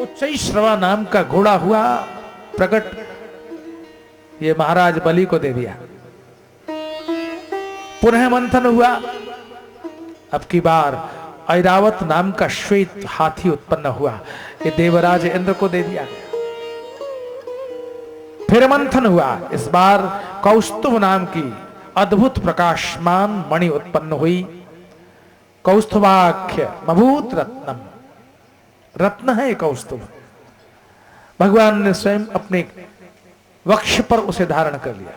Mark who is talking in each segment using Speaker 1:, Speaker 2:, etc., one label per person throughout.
Speaker 1: उच्चैश्रवा नाम का घोड़ा हुआ प्रकट, ये महाराज बलि को दे दिया। पुनः मंथन हुआ, अब की बार ऐरावत नाम का श्वेत हाथी उत्पन्न हुआ, ये देवराज इंद्र को दे दिया गया। फिर मंथन हुआ, इस बार कौस्तुभ नाम की अद्भुत प्रकाशमान मणि उत्पन्न हुई। कौस्तुभाख्य मभूत रत्नम, रत्न है कौस्तुभ। भगवान ने स्वयं अपने वक्ष पर उसे धारण कर लिया।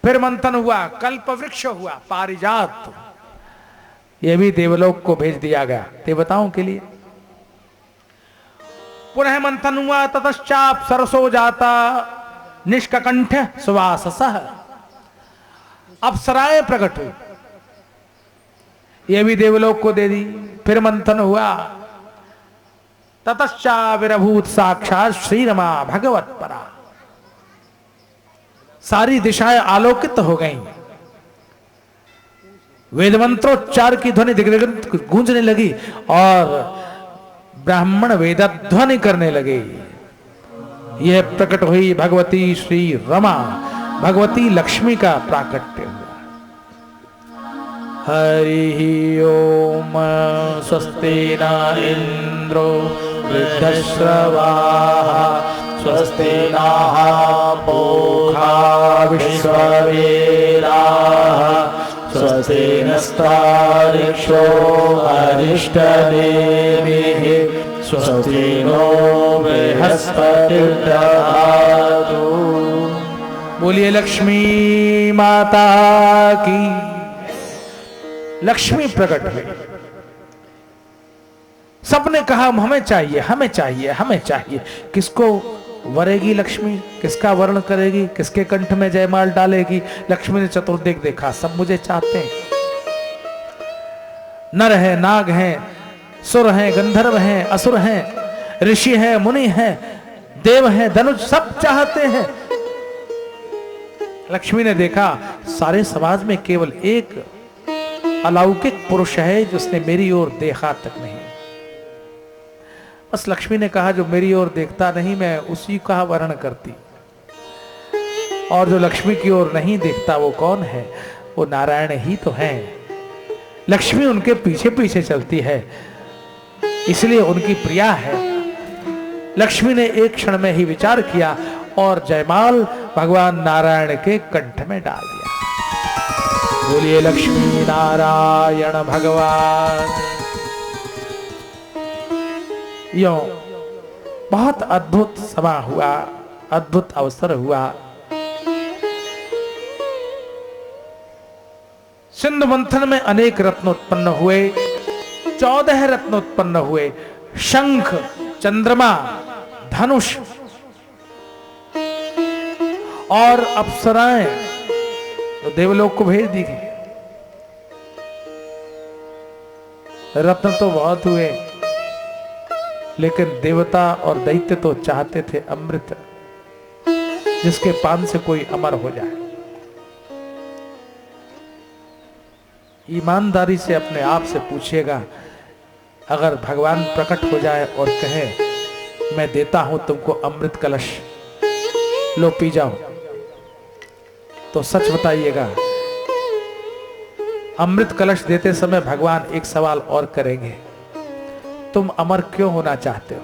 Speaker 1: फिर मंथन हुआ, कल्प वृक्ष हुआ पारिजात, यह भी देवलोक को भेज दिया गया देवताओं के लिए। पुनः मंथन हुआ, ततश्चाप सरसो जाता निष्कंठ सुवाससः, अप्सराएं प्रकट हुई, यह भी देवलोक को दे दी। फिर मंथन हुआ, ततश्चाविरभूत साक्षात श्री रमा भगवत परा, सारी दिशाएं आलोकित हो गईं। वेद मंत्रोच्चार की ध्वनि दिग्गज गूंजने लगी और ब्राह्मण वेदध्वनि करने लगे। यह प्रकट हुई भगवती श्री रमा, भगवती लक्ष्मी का प्राकट्य हुआ। हरि ओम स्वस्ति न इंद्रो वृद्धश्रवाः, स्वस्ति नः पूषा विश्ववेदाः, स्वस्ति नस्तार्क्ष्यो अरिष्टनेमिः, स्वस्ति नो बृहस्पतिर्दधातु। बोलिए लक्ष्मी माता की। लक्ष्मी प्रकट हुई, सबने कहा हमें चाहिए, हमें चाहिए, हमें चाहिए। किसको वरेगी लक्ष्मी, किसका वर्ण करेगी, किसके कंठ में जयमाल डालेगी? लक्ष्मी ने चतुर्दिक देखा, सब मुझे चाहते हैं। नर है, नाग हैं, सुर हैं, गंधर्व हैं, असुर हैं, ऋषि हैं, मुनि हैं, देव हैं, धनुष, सब चाहते हैं। लक्ष्मी ने देखा सारे समाज में केवल एक अलौकिक पुरुष है जिसने मेरी ओर देखा तक नहीं। बस लक्ष्मी ने कहा जो मेरी ओर देखता नहीं मैं उसी का वर्ण करती। और जो लक्ष्मी की ओर नहीं देखता वो कौन है? वो नारायण ही तो है। लक्ष्मी उनके पीछे पीछे चलती है, इसलिए उनकी प्रिया है। लक्ष्मी ने एक क्षण में ही विचार किया और जयमाल भगवान नारायण के कंठ में डाल दिया। बोलिए लक्ष्मी नारायण भगवान। यो बहुत अद्भुत समा हुआ, अद्भुत अवसर हुआ। सिंधु मंथन में अनेक रत्न उत्पन्न हुए, 14 रत्न उत्पन्न हुए। शंख, चंद्रमा, धनुष और अप्सराएं तो देवलोक को भेज दी गई। रत्न तो बहुत हुए, लेकिन देवता और दैत्य तो चाहते थे अमृत, जिसके पान से कोई अमर हो जाए। ईमानदारी से अपने आप से पूछिएगा, अगर भगवान प्रकट हो जाए और कहे मैं देता हूं तुमको अमृत कलश, लो पी जाओ, तो सच बताइएगा अमृत कलश देते समय भगवान एक सवाल और करेंगे, तुम अमर क्यों होना चाहते हो?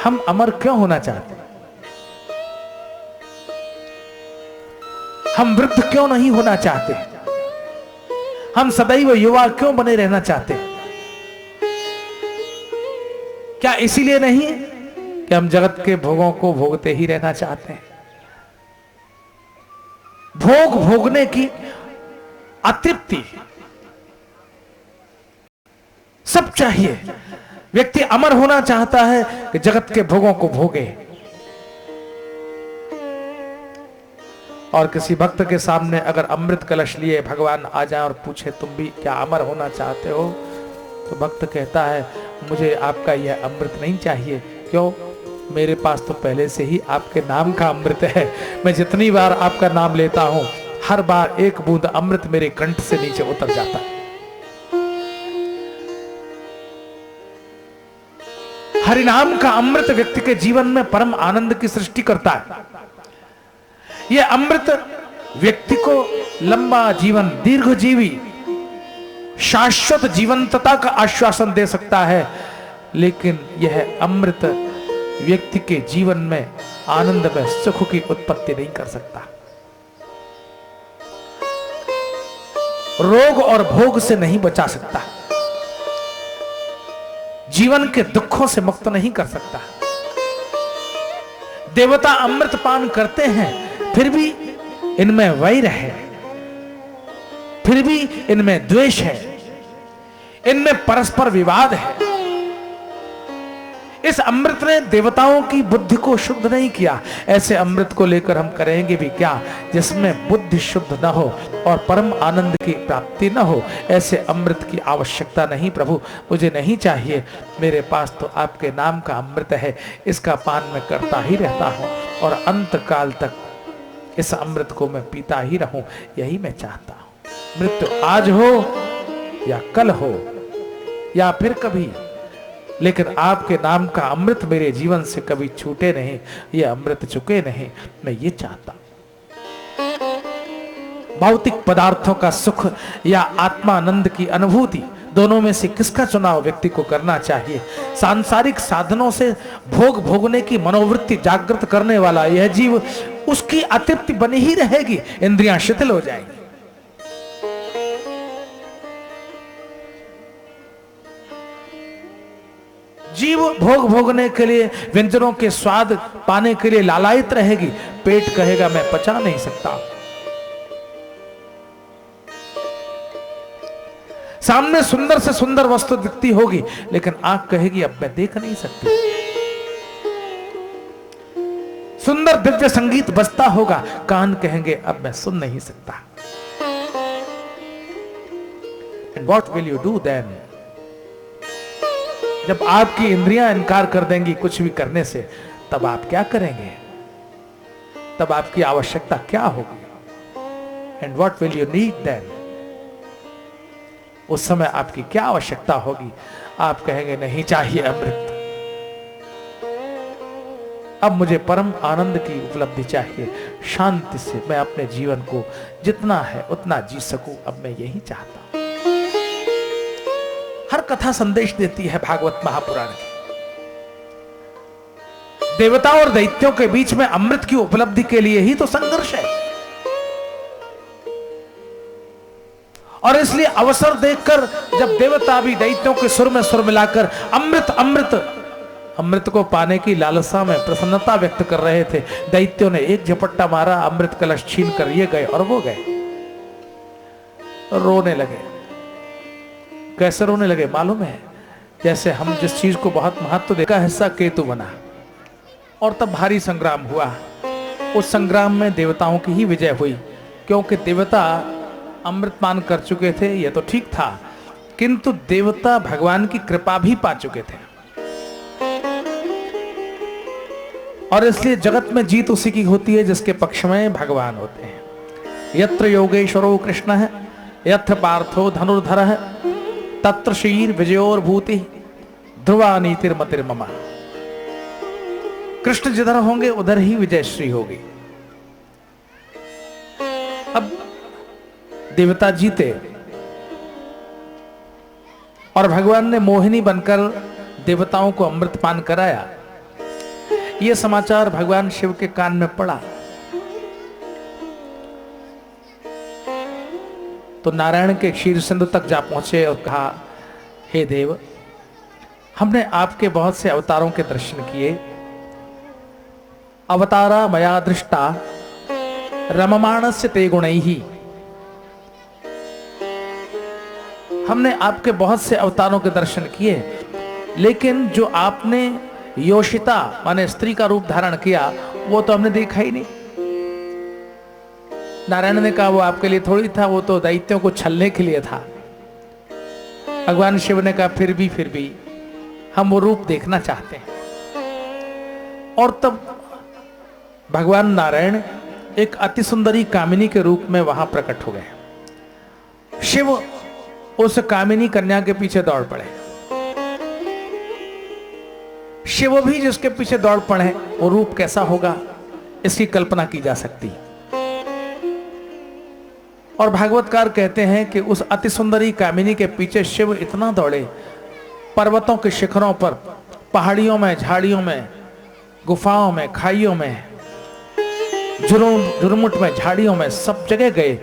Speaker 1: हम अमर क्यों होना चाहते हैं? हम वृद्ध क्यों नहीं होना चाहते? हम सदैव युवा क्यों बने रहना चाहते हैं? क्या इसीलिए नहीं कि हम जगत के भोगों को भोगते ही रहना चाहते हैं? भोग भोगने की अतृप्ति सब चाहिए। व्यक्ति अमर होना चाहता है कि जगत के भोगों को भोगे। और किसी भक्त के सामने अगर अमृत कलश लिए भगवान आ जाए और पूछे तुम भी क्या अमर होना चाहते हो, तो भक्त कहता है मुझे आपका यह अमृत नहीं चाहिए। क्यों? मेरे पास तो पहले से ही आपके नाम का अमृत है। मैं जितनी बार आपका नाम लेता हूं हर बार एक बूंद अमृत मेरे कंठ से नीचे उतर जाता है। हरिनाम का अमृत व्यक्ति के जीवन में परम आनंद की सृष्टि करता है। यह अमृत व्यक्ति को लंबा जीवन, दीर्घजीवी, शाश्वत जीवंतता का आश्वासन दे सकता है, लेकिन यह अमृत व्यक्ति के जीवन में आनंद में सुख की उत्पत्ति नहीं कर सकता। रोग और भोग से नहीं बचा सकता, जीवन के दुखों से मुक्त नहीं कर सकता। देवता अमृत पान करते हैं, फिर भी इनमें वैर है, फिर भी इनमें द्वेष है, इनमें परस्पर विवाद है। इस अमृत ने देवताओं की बुद्धि को शुद्ध नहीं किया। ऐसे अमृत को लेकर हम करेंगे भी क्या जिसमें बुद्धि शुद्ध न हो और परम आनंद की प्राप्ति न हो। ऐसे अमृत की आवश्यकता नहीं प्रभु, मुझे नहीं चाहिए। मेरे पास तो आपके नाम का अमृत है, इसका पान मैं करता ही रहता हूं और अंत काल तक इस अमृत को मैं पीता ही रहूं, यही मैं चाहता हूं। मृत्यु आज हो या कल हो या फिर कभी, लेकिन आपके नाम का अमृत मेरे जीवन से कभी छूटे नहीं, ये अमृत चुके नहीं, मैं ये चाहता। भौतिक पदार्थों का सुख या आत्मानंद की अनुभूति, दोनों में से किसका चुनाव व्यक्ति को करना चाहिए? सांसारिक साधनों से भोग भोगने की मनोवृत्ति जागृत करने वाला यह जीव, उसकी अतृप्ति बनी ही रहेगी, इंद्रियां शिथिल हो जाएंगी। जीव भोग भोगने के लिए, व्यंजनों के स्वाद पाने के लिए लालायित रहेगी। पेट कहेगा मैं पचा नहीं सकता। सामने सुंदर से सुंदर वस्तु दिखती होगी, लेकिन आंख कहेगी अब मैं देख नहीं सकती। सुंदर दिव्य संगीत बजता होगा, कान कहेंगे अब मैं सुन नहीं सकता। And what will you do then? जब आपकी इंद्रियां इनकार कर देंगी कुछ भी करने से, तब आप क्या करेंगे? तब आपकी आवश्यकता क्या होगी? And what will you need then? उस समय आपकी क्या आवश्यकता होगी? आप कहेंगे नहीं चाहिए अमृत, अब मुझे परम आनंद की उपलब्धि चाहिए, शांति से मैं अपने जीवन को जितना है उतना जी सकूं, अब मैं यही चाहता हूं। हर कथा संदेश देती है भागवत महापुराण की। देवताओं और दैत्यों के बीच में अमृत की उपलब्धि के लिए ही तो संघर्ष है, और इसलिए अवसर देखकर जब देवता भी दैत्यों के सुर में सुर मिलाकर अमृत अमृत अमृत को पाने की लालसा में प्रसन्नता व्यक्त कर रहे थे, दैत्यों ने एक झपट्टा मारा, अमृत कलश छीन कर ये गए और वो गए, रोने लगे। कैसे रोने लगे मालूम है? जैसे हम जिस चीज को बहुत महत्व देगा, हिस्सा केतु बना और तब भारी संग्राम हुआ। उस संग्राम में देवताओं की ही विजय हुई, क्योंकि देवता अमृतपान कर चुके थे, यह तो ठीक था, किंतु देवता भगवान की कृपा भी पा चुके थे, और इसलिए जगत में जीत उसी की होती है जिसके पक्ष में भगवान होते हैं। यत्र योगेश्वरो कृष्ण है, यत्र पार्थो धनुर्धर है, तत्र श्रीर विजयोर भूति ध्रुवा नीतिर्मतिर्ममा। कृष्ण जिधर होंगे उधर ही विजय श्री होगी। अब देवता जीते और भगवान ने मोहिनी बनकर देवताओं को अमृतपान कराया। यह समाचार भगवान शिव के कान में पड़ा तो नारायण के क्षीर सिंधु तक जा पहुंचे और कहा, हे देव, हमने आपके बहुत से अवतारों के दर्शन किए, अवतारा मया दृष्टा रममाणस्य ते गुणैहि। हमने आपके बहुत से अवतारों के दर्शन किए, लेकिन जो आपने योषिता माने स्त्री का रूप धारण किया वो तो हमने देखा ही नहीं। नारायण ने कहा वो आपके लिए थोड़ी था, वो तो दैत्यों को छलने के लिए था। भगवान शिव ने कहा फिर भी हम वो रूप देखना चाहते हैं। और तब भगवान नारायण एक अति सुंदरी कामिनी के रूप में वहां प्रकट हो गए। शिव उस कामिनी कन्या के पीछे दौड़ पड़े। शिव भी जिसके पीछे दौड़ पड़े, वो रूप कैसा होगा इसकी कल्पना की जा सकती। और भागवतकार कहते हैं कि उस अति सुंदरी कामिनी के पीछे शिव इतना दौड़े, पर्वतों के शिखरों पर, पहाड़ियों में, झाड़ियों में, गुफाओं में, खाइयों में, झुरमुट में, झाड़ियों में, सब जगह गए,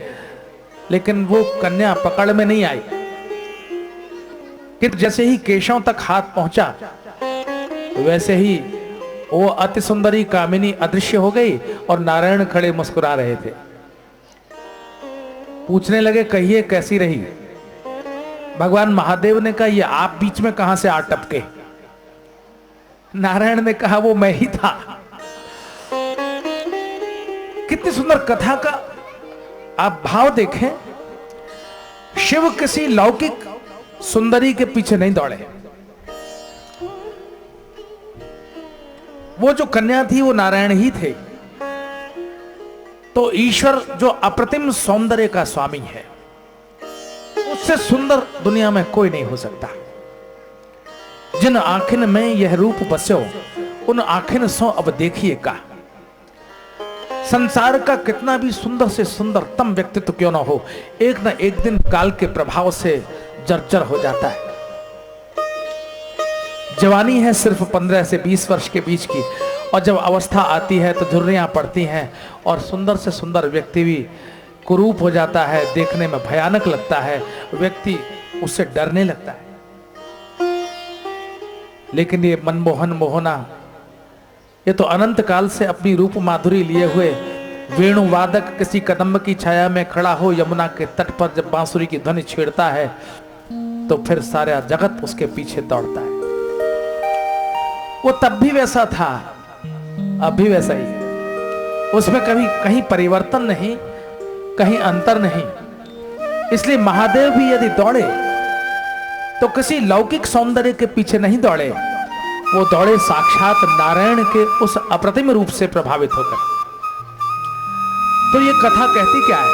Speaker 1: लेकिन वो कन्या पकड़ में नहीं आई। कि जैसे ही केशों तक हाथ पहुंचा, वैसे ही वो अति सुंदरी कामिनी अदृश्य हो गई और नारायण खड़े मुस्कुरा रहे थे। पूछने लगे, कहिए कैसी रही? भगवान महादेव ने कहा, ये आप बीच में कहां से आ टपके? नारायण ने कहा, वो मैं ही था। कितनी सुंदर कथा का आप भाव देखें। शिव किसी लौकिक सुंदरी के पीछे नहीं दौड़े। वो जो कन्या थी वो नारायण ही थे। तो ईश्वर जो अप्रतिम सौंदर्य का स्वामी है, उससे सुंदर दुनिया में कोई नहीं हो सकता। जिन आंखिन में यह रूप बस्यो, उन आंखिन सो अब देखिए का। संसार का कितना भी सुंदर से सुंदरतम व्यक्तित्व क्यों ना हो, एक न एक दिन काल के प्रभाव से जर्जर हो जाता है। जवानी है सिर्फ 15 से 20 वर्ष के बीच की, और जब अवस्था आती है तो झुर्रियां पड़ती हैं और सुंदर से सुंदर व्यक्ति भी कुरूप हो जाता है, देखने में भयानक लगता है, व्यक्ति उससे डरने लगता है। लेकिन ये मनमोहन मोहना, ये तो अनंत काल से अपनी रूप माधुरी लिए हुए वेणुवादक किसी कदम्ब की छाया में खड़ा हो यमुना के तट पर जब बांसुरी की ध्वनि छेड़ता है, तो फिर सारा जगत उसके पीछे दौड़ता है। वो तब भी वैसा था, अब भी वैसा ही। उसमें कभी कहीं परिवर्तन नहीं, कहीं अंतर नहीं। इसलिए महादेव भी यदि दौड़े तो किसी लौकिक सौंदर्य के पीछे नहीं दौड़े, वो दौड़े साक्षात नारायण के उस अप्रतिम रूप से प्रभावित होकर। तो ये कथा कहती क्या है?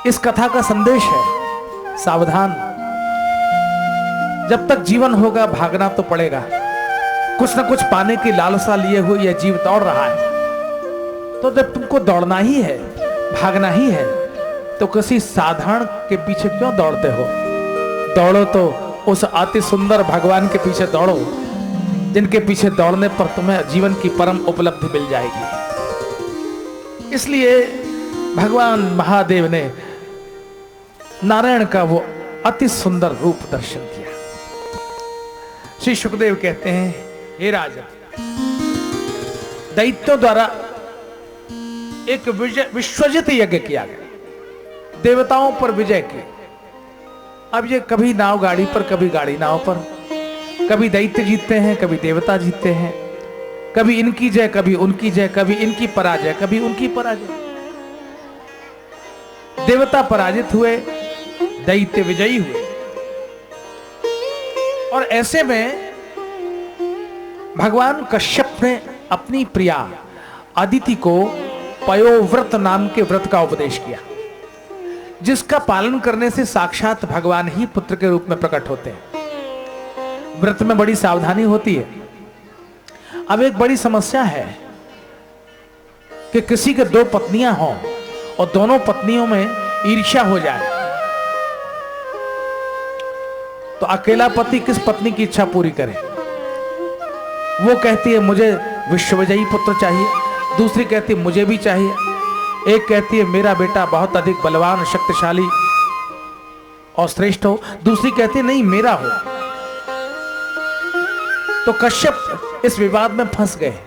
Speaker 1: इस कथा का संदेश है, सावधान, जब तक जीवन होगा भागना तो पड़ेगा। कुछ न कुछ पाने की लालसा लिए हुए यह जीव दौड़ रहा है, तो जब तुमको दौड़ना ही है, भागना ही है, तो किसी साधारण के पीछे क्यों दौड़ते हो? दौड़ो तो उस अति सुंदर भगवान के पीछे दौड़ो, जिनके पीछे दौड़ने पर तुम्हें जीवन की परम उपलब्धि मिल जाएगी। इसलिए भगवान महादेव ने नारायण का वो अति सुंदर रूप दर्शन किया। श्री शुकदेव कहते हैं, हे राजा, दैत्यों द्वारा एक विश्वजित यज्ञ किया गया, देवताओं पर विजय की। अब ये कभी नाव गाड़ी पर, कभी गाड़ी नाव पर, कभी दैत्य जीतते हैं, कभी देवता जीतते हैं, कभी इनकी जय, कभी उनकी जय, कभी इनकी पराजय, कभी उनकी पराजय। देवता पराजित हुए, दैत्य विजयी हुए। और ऐसे में भगवान कश्यप ने अपनी प्रिया अदिति को पयोव्रत नाम के व्रत का उपदेश किया, जिसका पालन करने से साक्षात भगवान ही पुत्र के रूप में प्रकट होते हैं। व्रत में बड़ी सावधानी होती है। अब एक बड़ी समस्या है कि किसी के 2 पत्नियां हों और दोनों पत्नियों में ईर्ष्या हो जाए, तो अकेला पति किस पत्नी की इच्छा पूरी करे? वो कहती है मुझे विश्वविजयी पुत्र चाहिए, दूसरी कहती है मुझे भी चाहिए, एक कहती है मेरा बेटा बहुत अधिक बलवान, शक्तिशाली और श्रेष्ठ हो, दूसरी कहती है नहीं मेरा हो। तो कश्यप इस विवाद में फंस गए।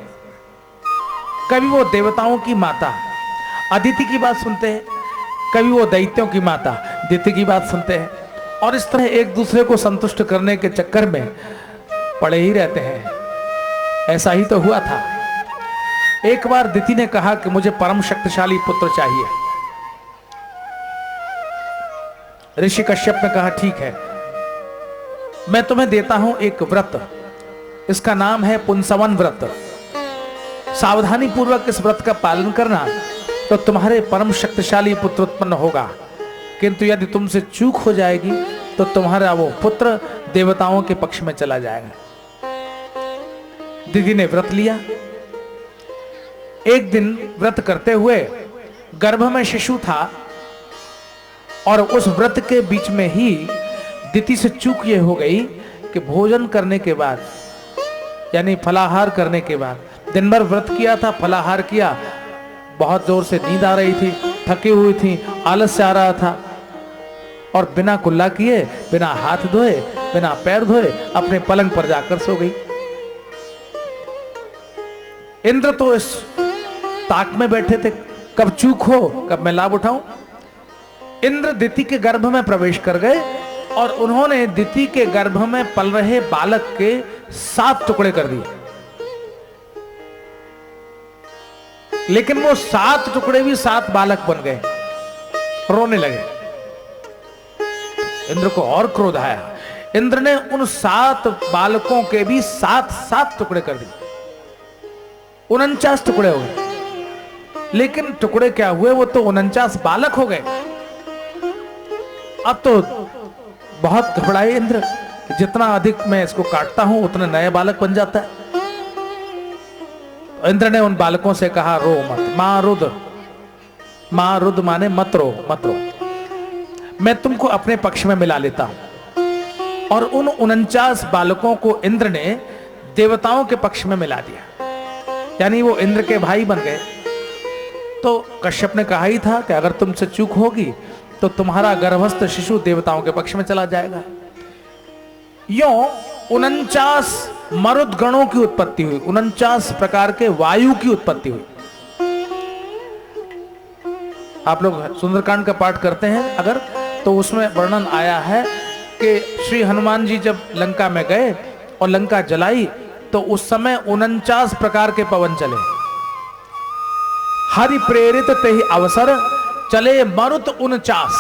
Speaker 1: कभी वो देवताओं की माता अदिति की बात सुनते हैं, कभी वो दैत्यों की माता दिति की बात सुनते हैं, और इस तरह एक दूसरे को संतुष्ट करने के चक्कर में पड़े ही रहते हैं। ऐसा ही तो हुआ था। एक बार दिति ने कहा कि मुझे परम शक्तिशाली पुत्र चाहिए। ऋषि कश्यप ने कहा ठीक है, मैं तुम्हें देता हूं एक व्रत, इसका नाम है पुंसवन व्रत। सावधानी पूर्वक इस व्रत का पालन करना तो तुम्हारे परम शक्तिशाली पुत्र उत्पन्न होगा, किंतु यदि तुमसे चूक हो जाएगी तो तुम्हारा वो पुत्र देवताओं के पक्ष में चला जाएगा। दीदी ने व्रत लिया। एक दिन व्रत करते हुए गर्भ में शिशु था और उस व्रत के बीच में ही दिति से चूक ये हो गई कि भोजन करने के बाद, यानी फलाहार करने के बाद, दिन भर व्रत किया था, फलाहार किया, बहुत जोर से नींद आ रही थी, थकी हुई थी, आलस से आ रहा था और बिना कुल्ला किए, बिना हाथ धोए, बिना पैर धोए अपने पलंग पर जाकर सो गई। इंद्र तो इस ताक में बैठे थे, कब चूक हो, कब मैं लाभ उठाऊं। इंद्र दिति के गर्भ में प्रवेश कर गए और उन्होंने दिति के गर्भ में पल रहे बालक के 7 टुकड़े कर दिए। लेकिन वो 7 टुकड़े भी 7 बालक बन गए, रोने लगे। इंद्र को और क्रोध आया। इंद्र ने उन 7 बालकों के भी 7 टुकड़े कर दिए, 49 टुकड़े हो गए। लेकिन टुकड़े क्या हुए, वो तो 49 बालक हो गए। अब तो बहुत घबराए इंद्र, जितना अधिक मैं इसको काटता हूं उतना नया बालक बन जाता है। इंद्र ने उन बालकों से कहा, रो मत, मां रुद माने मत रो, मत रो, मैं तुमको अपने पक्ष में मिला लेता हूं। और उन 49 बालकों को इंद्र ने देवताओं के पक्ष में मिला दिया, यानी वो इंद्र के भाई बन गए। तो कश्यप ने कहा ही था कि अगर तुमसे चूक होगी तो तुम्हारा गर्भस्थ शिशु देवताओं के पक्ष में चला जाएगा। यों 49 मरुद गणों की उत्पत्ति हुई, 49 प्रकार के वायु की उत्पत्ति हुई। आप लोग सुंदरकांड का पाठ करते हैं अगर, तो उसमें वर्णन आया है कि श्री हनुमान जी जब लंका में गए और लंका जलाई तो उस समय 49 प्रकार के पवन चले। हरि प्रेरित तेहि अवसर चले मरुत 49।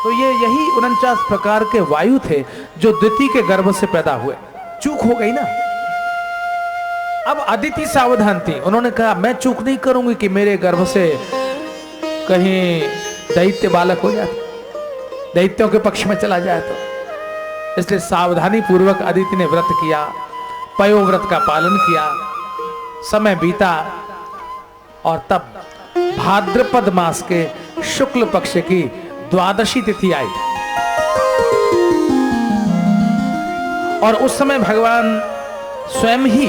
Speaker 1: तो ये यही 49 प्रकार के वायु थे जो दिति के गर्भ से पैदा हुए। चूक हो गई ना। अब अदिति सावधान थी, उन्होंने कहा मैं चूक नहीं करूंगी कि मेरे गर्भ से कहीं दैत्य बालक हो जाए, दैत्यों के पक्ष में चला जाए तो। इसलिए सावधानी पूर्वक अदिति ने व्रत किया, पयोव्रत का पालन किया, समय बीता और तब भाद्रपद मास के शुक्ल पक्ष की द्वादशी तिथि आई और उस समय भगवान स्वयं ही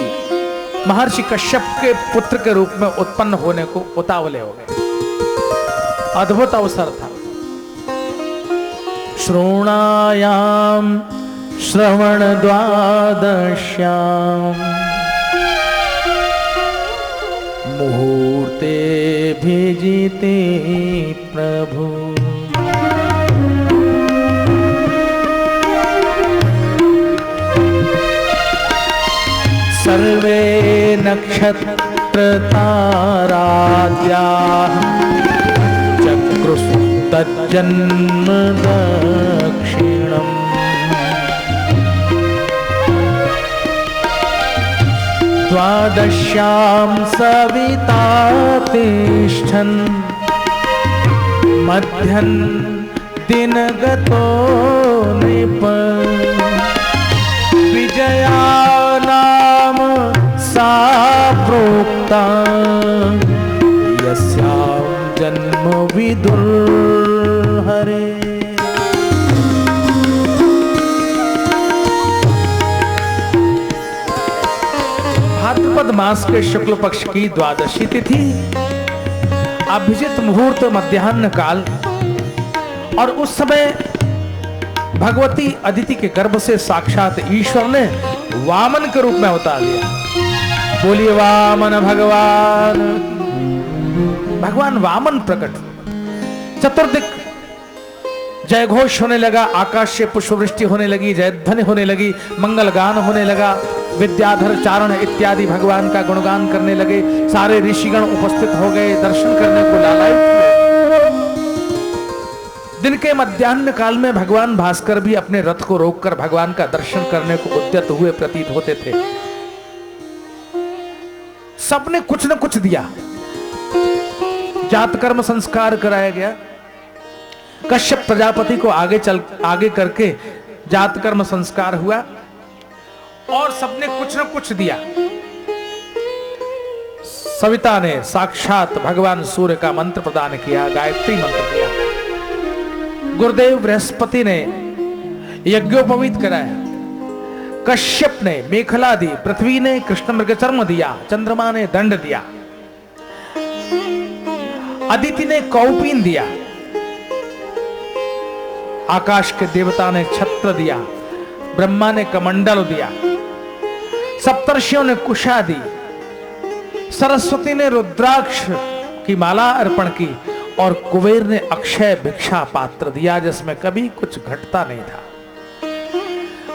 Speaker 1: महर्षि कश्यप के पुत्र के रूप में उत्पन्न होने को उतावले हो गए। अद्भुत अवसर था। श्रोणायाम श्रवण द्वादश्याम मुहूर्ते भेजिते प्रभु सर्वे नक्षत्र ताराद्याः चक्रुः तज्जन्म दक्षिणम् द्वादश्यां सविता तिष्ठन् मध्यन् दिनगतो नृप विजया नाम सा प्रोक्ता यस्यां जन्म विदुर्हरे। भाद्रपद मास के शुक्ल पक्ष की द्वादशी तिथि, अभिजित मुहूर्त मध्याह्न काल, और उस समय भगवती अदिति के गर्भ से साक्षात ईश्वर ने वामन के रूप में अवतार लिया। बोलिए वामन भगवान। भगवान वामन प्रकट, चतुर्दिक जय घोष होने लगा, आकाश से पुष्पवृष्टि होने लगी, जयध्वनि होने लगी, मंगल गान होने लगा, विद्याधर चारण इत्यादि भगवान का गुणगान करने लगे। सारे ऋषिगण उपस्थित हो गए, दर्शन करने को लालायित हुए। दिन के मध्याह्न काल में भगवान भास्कर भी अपने रथ को रोककर भगवान का दर्शन करने को उद्यत हुए प्रतीत होते थे। सबने कुछ न कुछ दिया। जात कर्म संस्कार कराया गया। कश्यप प्रजापति को आगे करके जात कर्म संस्कार हुआ और सबने कुछ न कुछ दिया। सविता ने साक्षात भगवान सूर्य का मंत्र प्रदान किया, गायत्री मंत्र दिया। गुरुदेव बृहस्पति ने यज्ञोपवीत कराया। कश्यप ने मेखला दी, पृथ्वी ने कृष्ण मृग चर्म दिया, चंद्रमा ने दंड दिया, अदिति ने कौपीन दिया, आकाश के देवता ने छत्र दिया, ब्रह्मा ने कमंडल दिया, सप्तर्षियों ने कुशा दी, सरस्वती ने रुद्राक्ष की माला अर्पण की और कुबेर ने अक्षय भिक्षा पात्र दिया जिसमें कभी कुछ घटता नहीं था।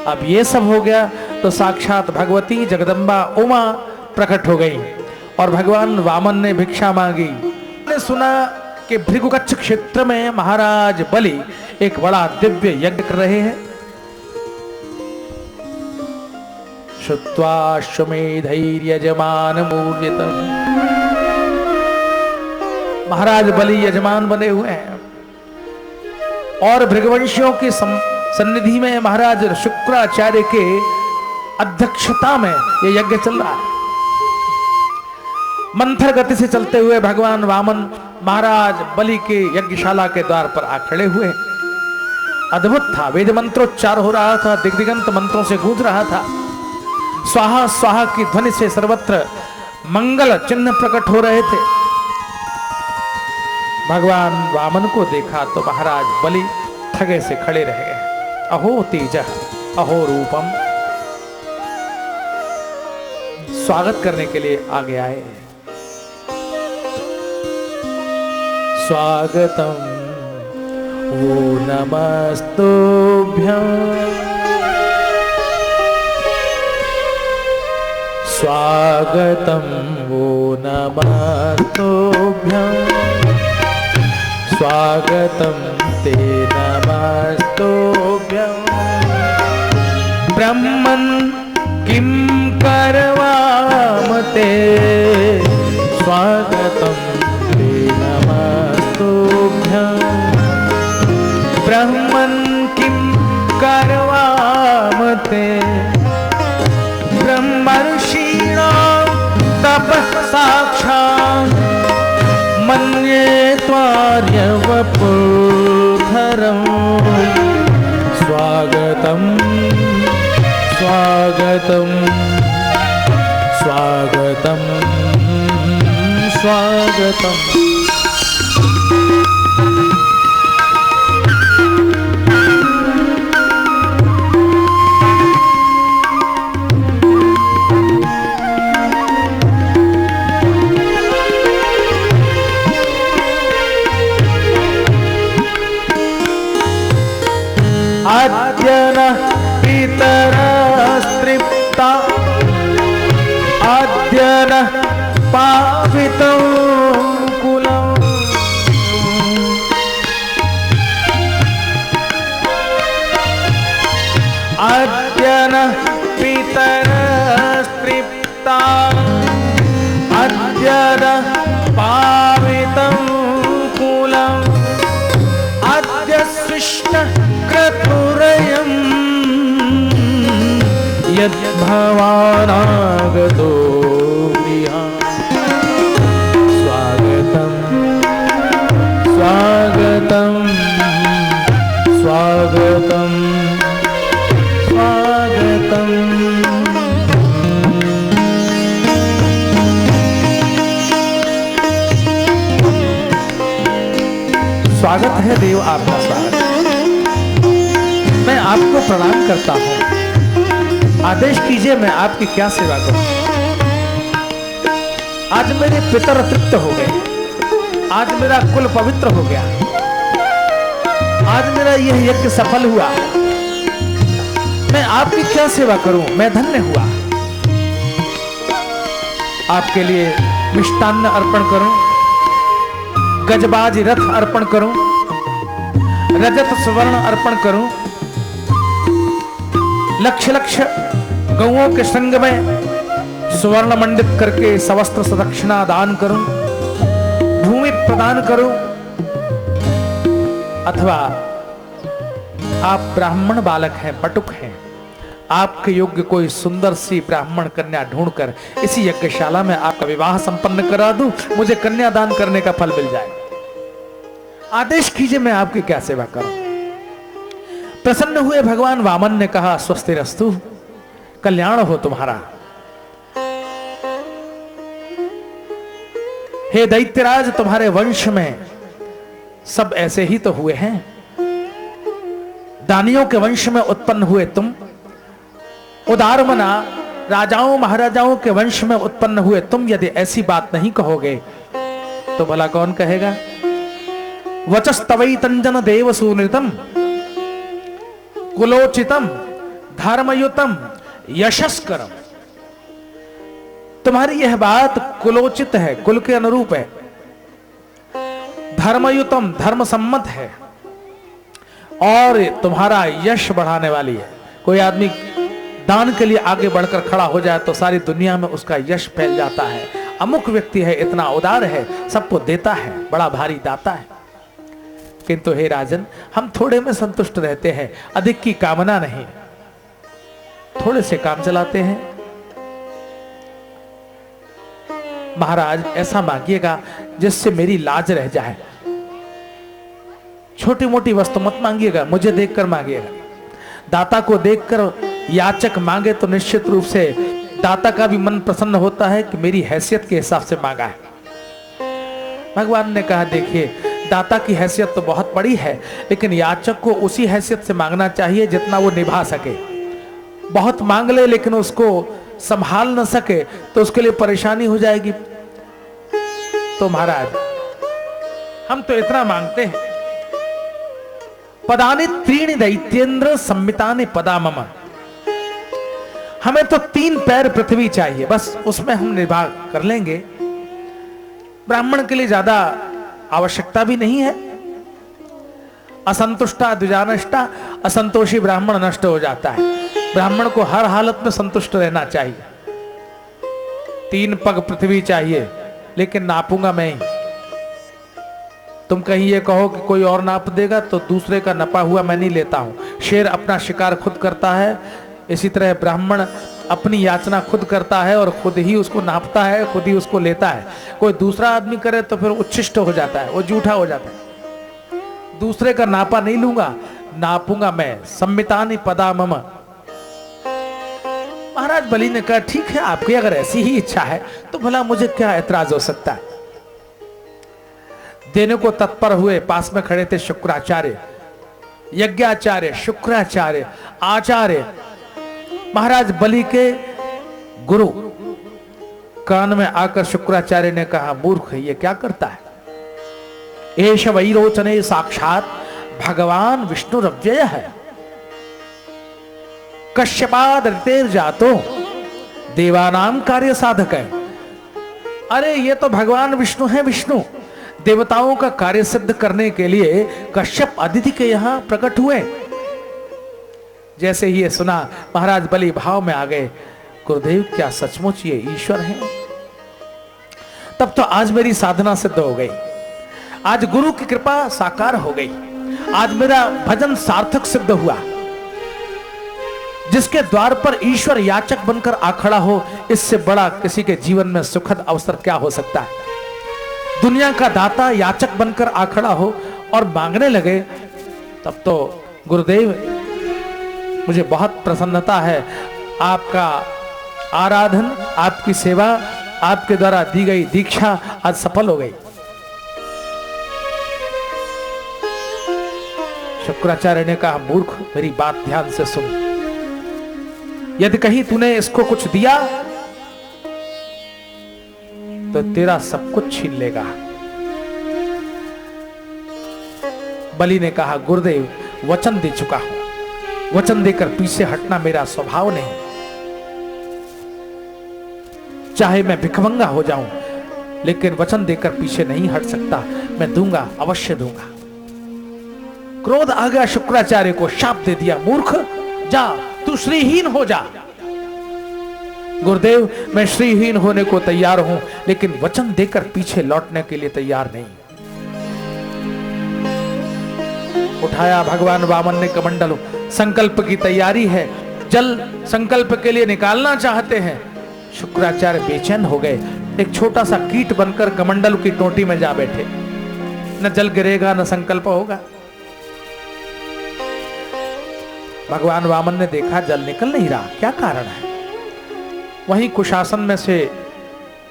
Speaker 1: अब ये सब हो गया तो साक्षात भगवती जगदम्बा उमा प्रकट हो गई और भगवान वामन ने भिक्षा मांगी। ने सुना कि भृगुकच्छ क्षेत्र में महाराज बलि एक बड़ा दिव्य यज्ञ कर रहे हैं। श्रुत्वाश्वमेधैर्यजमान मूर्यतम, महाराज बलि यजमान बने हुए हैं और भृगवंशियों की सन्निधि में महाराज शुक्राचार्य के अध्यक्षता में यह यज्ञ चल रहा है। मंथर गति से चलते हुए भगवान वामन महाराज बलि के यज्ञशाला के द्वार पर आ खड़े हुए। अद्भुत था, वेद मंत्रोच्चार हो रहा था, दिग्दिगंत मंत्रों से गूंज रहा था। स्वाहा स्वाहा की ध्वनि से सर्वत्र मंगल चिन्ह प्रकट हो रहे थे। भगवान वामन को देखा तो महाराज बलि ठगे से खड़े रह गए। अहो तेजः अहो रूपम, स्वागत करने के लिए आगे आए। स्वागतम वो नमस्तुभ्यं, स्वागतम वो नमस्तुभ्यं, स्वागतम ते नमस्तुभ्यं। ब्रह्मन् किं करवाम ते, स्वागतम ते नमस्तुभ्यं। ब्रह्मन् किं करवाम ते, ब्रह्मर्षीणां तपः साक्षात् मन्ये त्वार्यवपुर्धरम्। स्वागतं स्वागतं स्वागतं स्वागतम्। अद्य नः पितरस्तृप्ता, अद्य नः पावितं कुलम्। अद्य नः पितरस्तृप्ता, अद्य नः पावितं कुलम्। अद्य सृष्टः क्रतुरयम् यद्भवानागतो गृहाम्। स्वागतं स्वागतं स्वागतं स्वागतं। स्वागत है देव, आपका स्वागत। मैं आपको प्रणाम करता हूं, आदेश कीजिए मैं आपकी क्या सेवा करूं। आज मेरे पितर तृप्त हो गए, आज मेरा कुल पवित्र हो गया, आज मेरा यह यज्ञ सफल हुआ। मैं आपकी क्या सेवा करूं, मैं धन्य हुआ। आपके लिए मिष्टान्न अर्पण करूं, गजबाज रथ अर्पण करूं, रजत स्वर्ण अर्पण करूं, लक्ष लक्ष गौओं के संग में सुवर्ण मंडित करके सवस्त्र सदक्षिणा दान करूं, भूमि प्रदान करूं, अथवा आप ब्राह्मण बालक हैं, बटुक हैं, आपके योग्य कोई सुंदर सी ब्राह्मण कन्या ढूंढकर इसी यज्ञशाला में आपका विवाह संपन्न करा दूं, मुझे कन्या दान करने का फल मिल जाए। आदेश कीजिए, मैं आपकी क्या सेवा करूं। प्रसन्न हुए भगवान वामन ने कहा, स्वस्तिरस्तु, कल्याण हो तुम्हारा। हे दैत्यराज, तुम्हारे वंश में सब ऐसे ही तो हुए हैं। दानियों के वंश में उत्पन्न हुए तुम, उदारमना राजाओं महाराजाओं के वंश में उत्पन्न हुए तुम यदि ऐसी बात नहीं कहोगे तो भला कौन कहेगा। वचस्तवै तंजन देव सुनृतम कुलोचितम धर्मयुतम यशस्करम। तुम्हारी यह बात कुलोचित है, कुल के अनुरूप है, धर्मयुतम धर्म सम्मत है, और तुम्हारा यश बढ़ाने वाली है। कोई आदमी दान के लिए आगे बढ़कर खड़ा हो जाए तो सारी दुनिया में उसका यश फैल जाता है। अमुक व्यक्ति है, इतना उदार है, सबको देता है, बड़ा भारी दाता है। किंतु हे राजन, हम थोड़े में संतुष्ट रहते हैं, अधिक की कामना नहीं, थोड़े से काम चलाते हैं। महाराज, ऐसा मांगिएगा जिससे मेरी लाज रह जाए। छोटी मोटी वस्तु मत मांगिएगा, मुझे देखकर मांगिएगा। दाता को देखकर याचक मांगे तो निश्चित रूप से दाता का भी मन प्रसन्न होता है कि मेरी हैसियत के हिसाब से मांगा है। भगवान ने कहा, देखिए, दाता की हैसियत तो बहुत बड़ी है, लेकिन याचक को उसी हैसियत से मांगना चाहिए जितना वो निभा सके। बहुत मांग ले लेकिन उसको संभाल न सके तो उसके लिए परेशानी हो जाएगी। तो महाराज, हम तो इतना मांगते हैं, पदानि त्रीणि दैत्येंद्र सम्मितानि पदा मम। हमें तो 3 पैर पृथ्वी चाहिए, बस उसमें हम निर्वाह कर लेंगे। ब्राह्मण के लिए ज्यादा आवश्यकता भी नहीं है। असंतुष्टा द्विजानष्टा, असंतोषी ब्राह्मण नष्ट हो जाता है। ब्राह्मण को हर हालत में संतुष्ट रहना चाहिए। 3 पग पृथ्वी चाहिए, लेकिन नापूंगा मैं ही। तुम कहीं ये कहो कि कोई और नाप देगा तो दूसरे का नपा हुआ मैं नहीं लेता हूं। शेर अपना शिकार खुद करता है, इसी तरह ब्राह्मण अपनी याचना खुद करता है और खुद ही उसको नापता है, खुद ही उसको लेता है। कोई दूसरा आदमी करे तो फिर उच्छिष्ट हो जाता है, वो झूठा हो जाता है। दूसरे का नापा नहीं लूंगा, नापूंगा मैं। सम्मितानि पदा मम। महाराज बलि ने कहा, ठीक है, आपकी अगर ऐसी ही इच्छा है तो भला मुझे क्या ऐतराज हो सकता है। देने को तत्पर हुए पास में खड़े थे शुक्राचार्य, यज्ञाचार्य, शुक्राचार्य, आचार्य। महाराज बलि के गुरु कान में आकर शुक्राचार्य ने कहा, मूर्ख, ये क्या करता है। एष वैरोचने साक्षात भगवान विष्णुरव्यय है, कश्यपाद ऋतेर जातो देवानाम कार्य साधक है। अरे ये तो भगवान विष्णु है। विष्णु देवताओं का कार्य सिद्ध करने के लिए कश्यप अदिति के यहां प्रकट हुए। जैसे ही ये सुना, महाराज बलि भाव में आ गए, गुरुदेव, क्या सचमुच ये ईश्वर है। तब तो आज मेरी साधना सिद्ध हो गई, आज गुरु की कृपा साकार हो गई, आज मेरा भजन सार्थक सिद्ध हुआ। जिसके द्वार पर ईश्वर याचक बनकर आ खड़ा हो, इससे बड़ा किसी के जीवन में सुखद अवसर क्या हो सकता है। दुनिया का दाता याचक बनकर आ खड़ा हो और मांगने लगे, तब तो गुरुदेव मुझे बहुत प्रसन्नता है। आपका आराधन, आपकी सेवा, आपके द्वारा दी गई दीक्षा आज सफल हो गई। शुक्राचार्य ने कहा, मूर्ख, मेरी बात ध्यान से सुन। यदि कहीं तूने इसको कुछ दिया तो तेरा सब कुछ छीन लेगा। बलि ने कहा, गुरुदेव, वचन दे चुका हूं, वचन देकर पीछे हटना मेरा स्वभाव नहीं। चाहे मैं भिखमंगा हो जाऊं, लेकिन वचन देकर पीछे नहीं हट सकता। मैं दूंगा, अवश्य दूंगा। क्रोध आ गया शुक्राचार्य को, शाप दे दिया, मूर्ख, जा, तू श्रीहीन हो जा। गुरुदेव मैं श्रीहीन होने को तैयार हूं, लेकिन वचन देकर पीछे लौटने के लिए तैयार नहीं। उठाया भगवान वामन ने कमंडल, संकल्प की तैयारी है, जल संकल्प के लिए निकालना चाहते हैं। शुक्राचार्य बेचैन हो गए, एक छोटा सा कीट बनकर कमंडल की टोटी में जा बैठे। न जल गिरेगा न संकल्प होगा। भगवान वामन ने देखा जल निकल नहीं रहा, क्या कारण है। वहीं कुशासन में से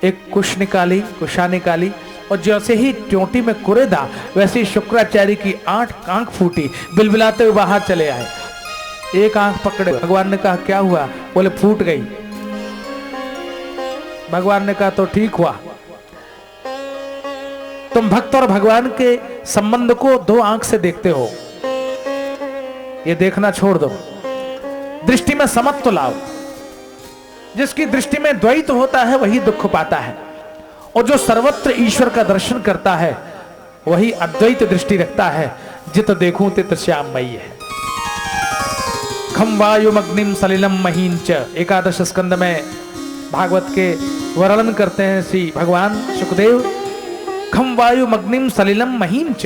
Speaker 1: एक कुशा निकाली और जैसे ही ट्योटी में कुरेदा, वैसे ही शुक्राचार्य की 8 आंख फूटी, बिलबिलाते हुए बाहर चले आए। एक आंख पकड़े, भगवान ने कहा क्या हुआ, बोले फूट गई। भगवान ने कहा तो ठीक हुआ, तुम भक्त और भगवान के संबंध को 2 आंख से देखते हो, ये देखना छोड़ दो, दृष्टि में समत्व लाओ। जिसकी दृष्टि में द्वैत होता है वही दुख पाता है, और जो सर्वत्र ईश्वर का दर्शन करता है वही अद्वैत दृष्टि रखता है। जित देखूं तित श्याममयी है। खम वायुमग्निम सलिलम महींच, 11 स्कंद में भागवत के वर्णन करते हैं श्री भगवान सुखदेव। खम वायुमग्निम सलिलम महींच,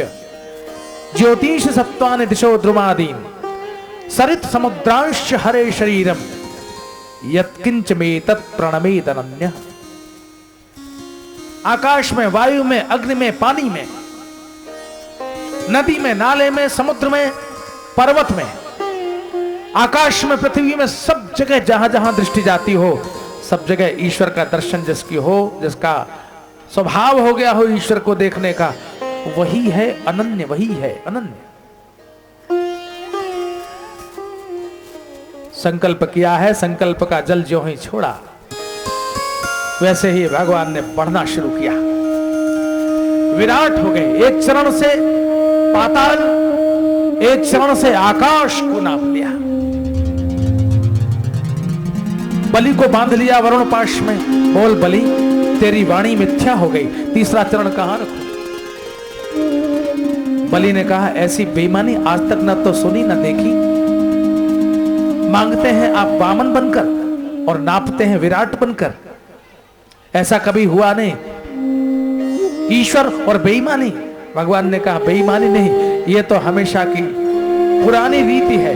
Speaker 1: ज्योतिष सत्वानि दिशो द्रुमादीन, सरित समुद्रांश हरे शरीरम, यत्किंच में तत् प्रणमेद अनन्य। आकाश में, वायु में, अग्नि में, पानी में, नदी में, नाले में, समुद्र में, पर्वत में, आकाश में, पृथ्वी में, सब जगह जहां जहां दृष्टि जाती हो, सब जगह ईश्वर का दर्शन जिसकी हो, जिसका स्वभाव हो गया हो ईश्वर को देखने का, वही है अनन्य, वही है अनन्य। संकल्प किया है, संकल्प का जल ज्यों ही छोड़ा वैसे ही भगवान ने बढ़ना शुरू किया। विराट हो गए, एक चरण से पाताल, एक चरण से आकाश को नाप लिया। बलि को बांध लिया वरुण पाश में, बोल बलि तेरी वाणी मिथ्या हो गई, तीसरा चरण कहां रखूं। बलि ने कहा ऐसी बेईमानी आज तक न तो सुनी न देखी। मांगते हैं आप वामन बनकर और नापते हैं विराट बनकर, ऐसा कभी हुआ नहीं। ईश्वर और बेईमानी, भगवान ने कहा बेईमानी नहीं, ये तो हमेशा की पुरानी रीति है।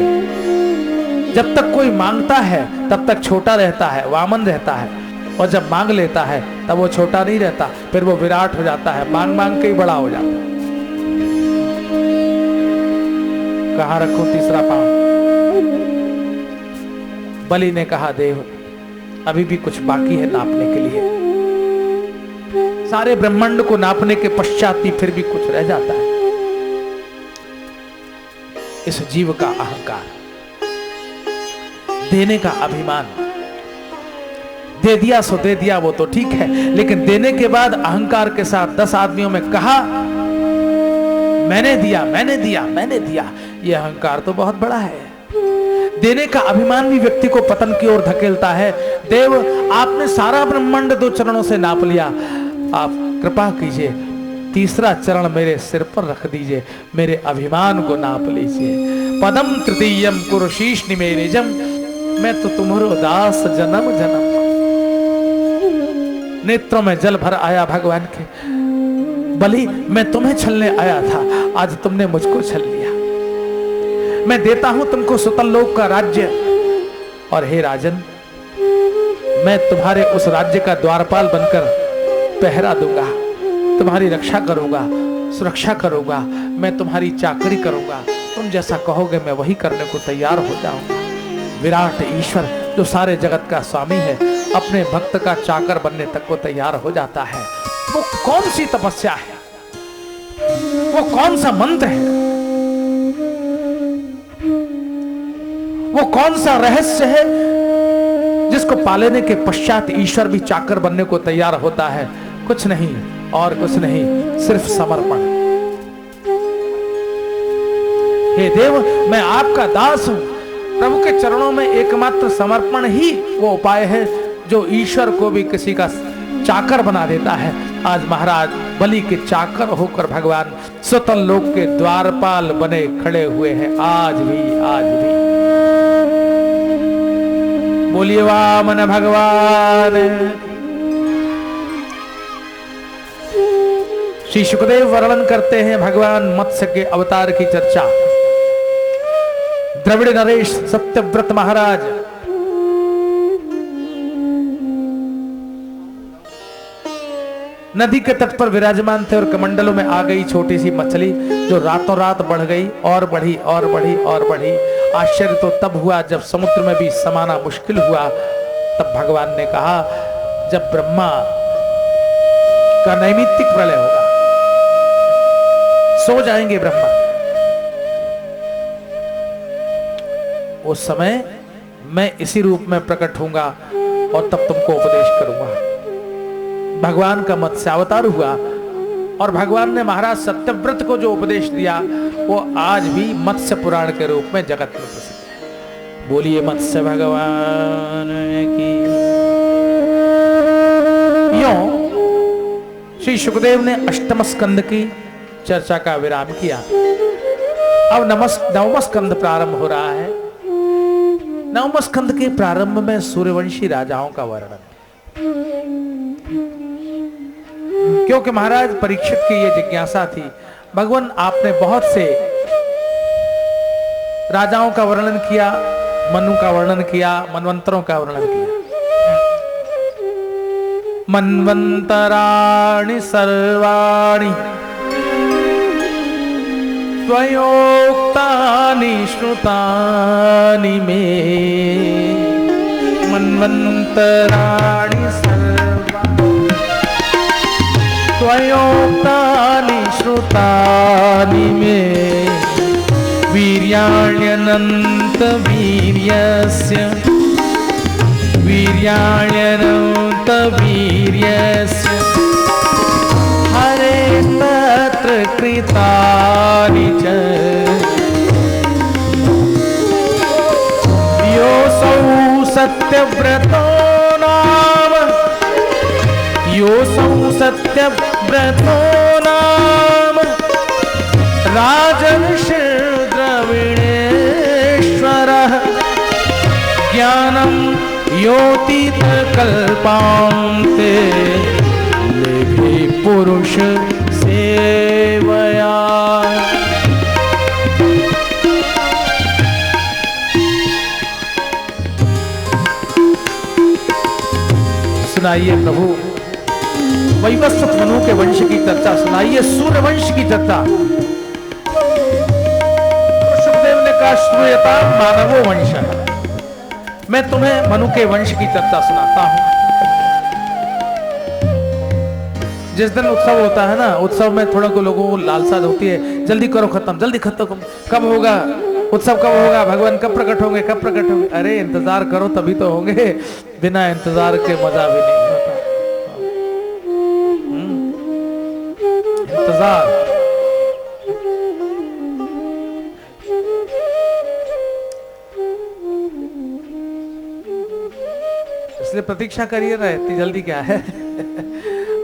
Speaker 1: जब तक कोई मांगता है तब तक छोटा रहता है, वामन रहता है, और जब मांग लेता है तब वो छोटा नहीं रहता, फिर वो विराट हो जाता है, मांग मांग के ही बड़ा हो जाता है। कहां रखूं तीसरा पांव। बलि ने कहा देव अभी भी कुछ बाकी है नापने के लिए, सारे ब्रह्मांड को नापने के पश्चात भी फिर भी कुछ रह जाता है। इस जीव का अहंकार, देने का अभिमान, दे दिया सो दे दिया वो तो ठीक है, लेकिन देने के बाद अहंकार के साथ 10 आदमियों में कहा मैंने दिया मैंने दिया मैंने दिया, ये अहंकार तो बहुत बड़ा है। देने का अभिमान भी व्यक्ति को पतन की ओर धकेलता है। देव आपने सारा ब्रह्मांड 2 चरणों से नाप लिया, आप कृपा कीजिए तीसरा चरण मेरे सिर पर रख दीजिए, मेरे अभिमान को नाप लीजिए। पदम तृतीयम कुरुशीष निमेनिजम, मैं तो तुम्हारो दास जन्म जन्म। नेत्रों में जल भर आया भगवान के, बलि मैं तुम्हें छलने आया था, आज तुमने मुझको छल लिया। मैं देता हूं तुमको सुतल लोक का राज्य, और हे राजन मैं तुम्हारे उस राज्य का द्वारपाल बनकर पहरा दूंगा, तुम्हारी रक्षा करूंगा, सुरक्षा करूंगा, मैं तुम्हारी चाकरी करूंगा, तुम जैसा कहोगे मैं वही करने को तैयार हो जाऊंगा। विराट ईश्वर जो सारे जगत का स्वामी है, अपने भक्त का चाकर बनने तक को तैयार हो जाता है। वो कौन सी तपस्या है, वो कौन सा मंत्र है, वो कौन सा रहस्य है जिसको पालेने के पश्चात ईश्वर भी चाकर बनने को तैयार होता है। कुछ नहीं और कुछ नहीं, सिर्फ समर्पण। हे देव मैं आपका दास हूं, प्रभु के चरणों में एकमात्र समर्पण ही वो उपाय है जो ईश्वर को भी किसी का चाकर बना देता है। आज महाराज बलि के चाकर होकर भगवान सुतल लोक के द्वारपाल बने खड़े हुए हैं, आज भी बोलिए वामन भगवान। श्री सुखदेव वर्णन करते हैं भगवान मत्स्य के अवतार की चर्चा। द्रविड़ नरेश सत्यव्रत महाराज नदी के तट पर विराजमान थे और कमंडलों में आ गई छोटी सी मछली, जो रातों रात बढ़ गई और बढ़ी और बढ़ी और बढ़ी। आश्चर्य तो तब हुआ जब समुद्र में भी समाना मुश्किल हुआ। तब भगवान ने कहा, जब ब्रह्मा का नैमित्तिक प्रलय होगा, सो जाएंगे ब्रह्मा, उस समय मैं इसी रूप में प्रकट होऊंगा और तब तुमको उपदेश करूंगा। भगवान का मत्स्यावतार हुआ और भगवान ने महाराज सत्यव्रत को जो उपदेश दिया वो आज भी मत्स्य पुराण के रूप में जगत में प्रसिद्ध है। बोलिए मत्स्य भगवान की। यों श्री सुखदेव ने अष्टम स्कंद की चर्चा का विराम किया। अब नवम स्कंद प्रारंभ हो रहा है। नवम स्कंद के प्रारंभ में सूर्यवंशी राजाओं का वर्णन है, क्योंकि महाराज परीक्षित की ये जिज्ञासा थी, भगवान आपने बहुत से राजाओं का वर्णन किया, मनु का वर्णन किया, मनवंतरों का वर्णन किया। मन्वंतराणि सर्वाणि त्वयोक्तानि श्रुतानि मे। मन्वंतराणि त्वयोक्तानि श्रुतानि मे। वीर्याण्यनन्त वीर्यस्य वीर्याण्यनन्त वीर्यस्य हरे तत्र कृतानि च। योऽसौ सत्यव्रतो नाम योऽसौ सत्यव्रतो नाम राजर्षि द्रविणेश्वरः। ज्ञानं योतीत कल्पान्ते लेभे पुरुष सेवया। सुनाइए प्रभु वैवस्वत मनु के वंश की चर्चा, सुनाइए सूर्यवंश की चर्चा। सुखदेव ने कहा, श्रूयता मानवो वंश। मैं तुम्हें मनु के वंश की चर्चा सुनाता हूं। जिस दिन उत्सव होता है ना, उत्सव में थोड़ा को लोगों को लालसा होती है, जल्दी करो खत्म, जल्दी खत्म, कब होगा उत्सव, कब होगा, भगवान कब प्रकट होंगे, कब प्रकट होंगे। अरे इंतजार करो तभी तो होंगे, बिना इंतजार के मजा भी नहीं होता। इंतजार इसलिए प्रतीक्षा करिए ना, इतनी जल्दी क्या है।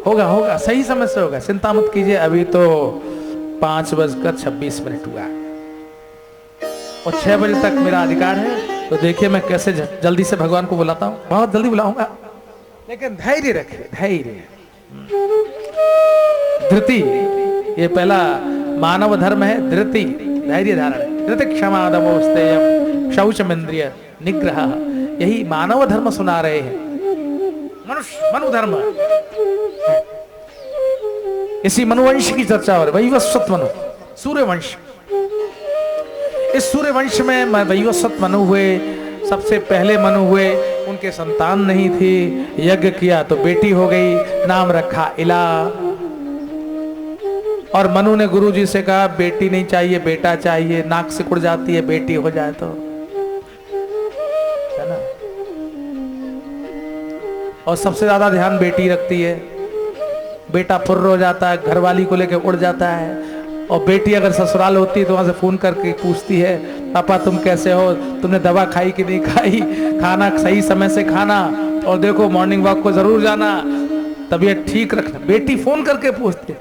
Speaker 1: होगा होगा, सही समय से होगा, चिंता मत कीजिए। अभी तो 5:26 हुआ और 6 बजे तक मेरा अधिकार है, तो देखिए मैं कैसे जल्दी से भगवान को बुलाता हूँ। बहुत जल्दी बुलाऊंगा, लेकिन धैर्य रखिए, धैर्य। धृति, ये पहला मानव धर्म है, धृति धैर्य धारण। धृति क्षमा दमो स्तेयम शौचमेन्द्रिय निग्रह, यही मानव धर्म सुना रहे हैं, मनुष्य मनु धर्म। इसी मनुवंश की चर्चा हो रही, वैवस्वत मनु सूर्यवंश। इस सूर्यवंश में वैवस्वत मनु हुए, सबसे पहले मनु हुए, उनके संतान नहीं थी, यज्ञ किया तो बेटी हो गई, नाम रखा इला। और मनु ने गुरुजी से कहा, बेटी नहीं चाहिए बेटा चाहिए, नाक सिकुड़ जाती है बेटी हो जाए तो, है ना। और सबसे ज्यादा ध्यान बेटी रखती है, बेटा फुर्र हो जाता है, घरवाली को लेके उड़ जाता है। और बेटी अगर ससुराल होती है तो वहां से फोन करके पूछती है, पापा तुम कैसे हो, तुमने दवा खाई कि नहीं खाई, खाना सही समय से खाना, और देखो मॉर्निंग वॉक को जरूर जाना, तबीयत ठीक रखना। बेटी फोन करके पूछती है,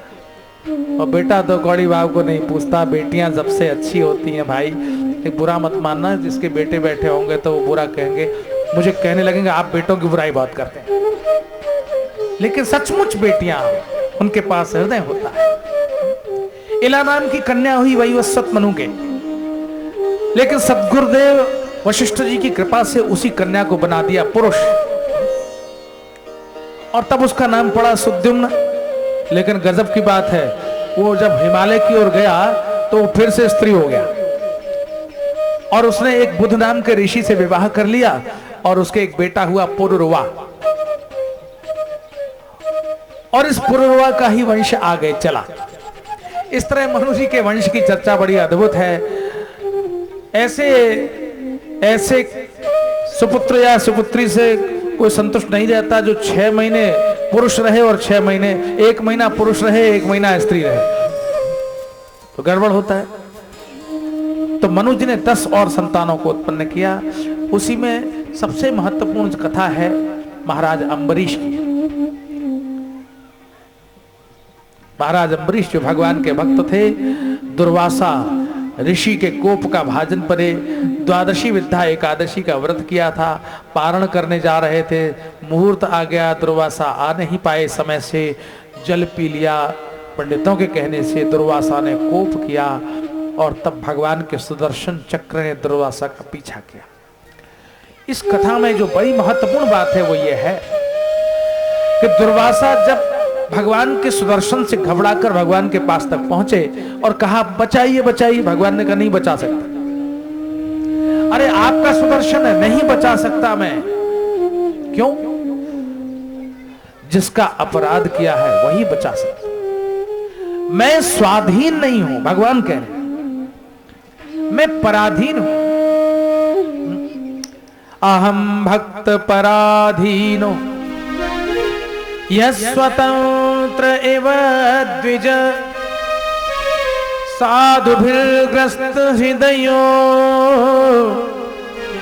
Speaker 1: और बेटा तो कौड़ी बाप को नहीं पूछता। बेटियां सबसे अच्छी होती हैं भाई, एक बुरा मत मानना, जिसके बेटे बैठे होंगे तो वो बुरा कहेंगे। मुझे कहने लगेंगे आप बेटों की बुराई बहुत करते हैं, लेकिन सचमुच बेटियां उनके पास हृदय होता है। इला नाम की कन्या हुई वैवस्वत मनु के, लेकिन सद्गुरुदेव वशिष्ठ जी की कृपा से उसी कन्या को बना दिया पुरुष, और तब उसका नाम पड़ा सुद्युम्न। लेकिन गजब की बात है, वो जब हिमालय की ओर गया तो वो फिर से स्त्री हो गया, और उसने एक बुध नाम के ऋषि से विवाह कर लिया, और उसके एक बेटा हुआ पुरुरवा, और इस पुरुरवा का ही वंश आगे चला। इस तरह मनु जी के वंश की चर्चा बड़ी अद्भुत है। ऐसे ऐसे सुपुत्र या सुपुत्री से कोई संतुष्ट नहीं रहता जो 6 महीने पुरुष रहे और 6 महीने, 1 महीना पुरुष रहे 1 महीना स्त्री रहे, तो गड़बड़ होता है। तो मनु जी ने 10 और संतानों को उत्पन्न किया। उसी में सबसे महत्वपूर्ण कथा है महाराज अम्बरीश की। महाराज अम्बरीश जो भगवान के भक्त थे, दुर्वासा ऋषि के कोप का भाजन परे, द्वादशी विद्या एकादशी का व्रत किया था, पारण करने जा रहे थे, मुहूर्त आ गया, दुर्वासा आ नहीं पाए समय से, जल पी लिया। पंडितों के कहने से दुर्वासा ने कोप किया, और तब भगवान के सुदर्शन चक्र ने दुर्वासा का पीछा किया। इस कथा में जो बड़ी महत्वपूर्ण बात है वो ये है कि दुर्वासा जब भगवान के सुदर्शन से घबराकर भगवान के पास तक पहुंचे और कहा बचाइए बचाइए, भगवान ने कहा नहीं बचा सकता। अरे आपका सुदर्शन है, नहीं बचा सकता मैं। क्यों? जिसका अपराध किया है वही बचा सकता, मैं स्वाधीन नहीं हूं। भगवान कह रहे मैं पराधीन हूं। अहम भक्त पराधीनो यस्वतंत्र एव द्विज साधुभिर्ग्रस्त हृदयो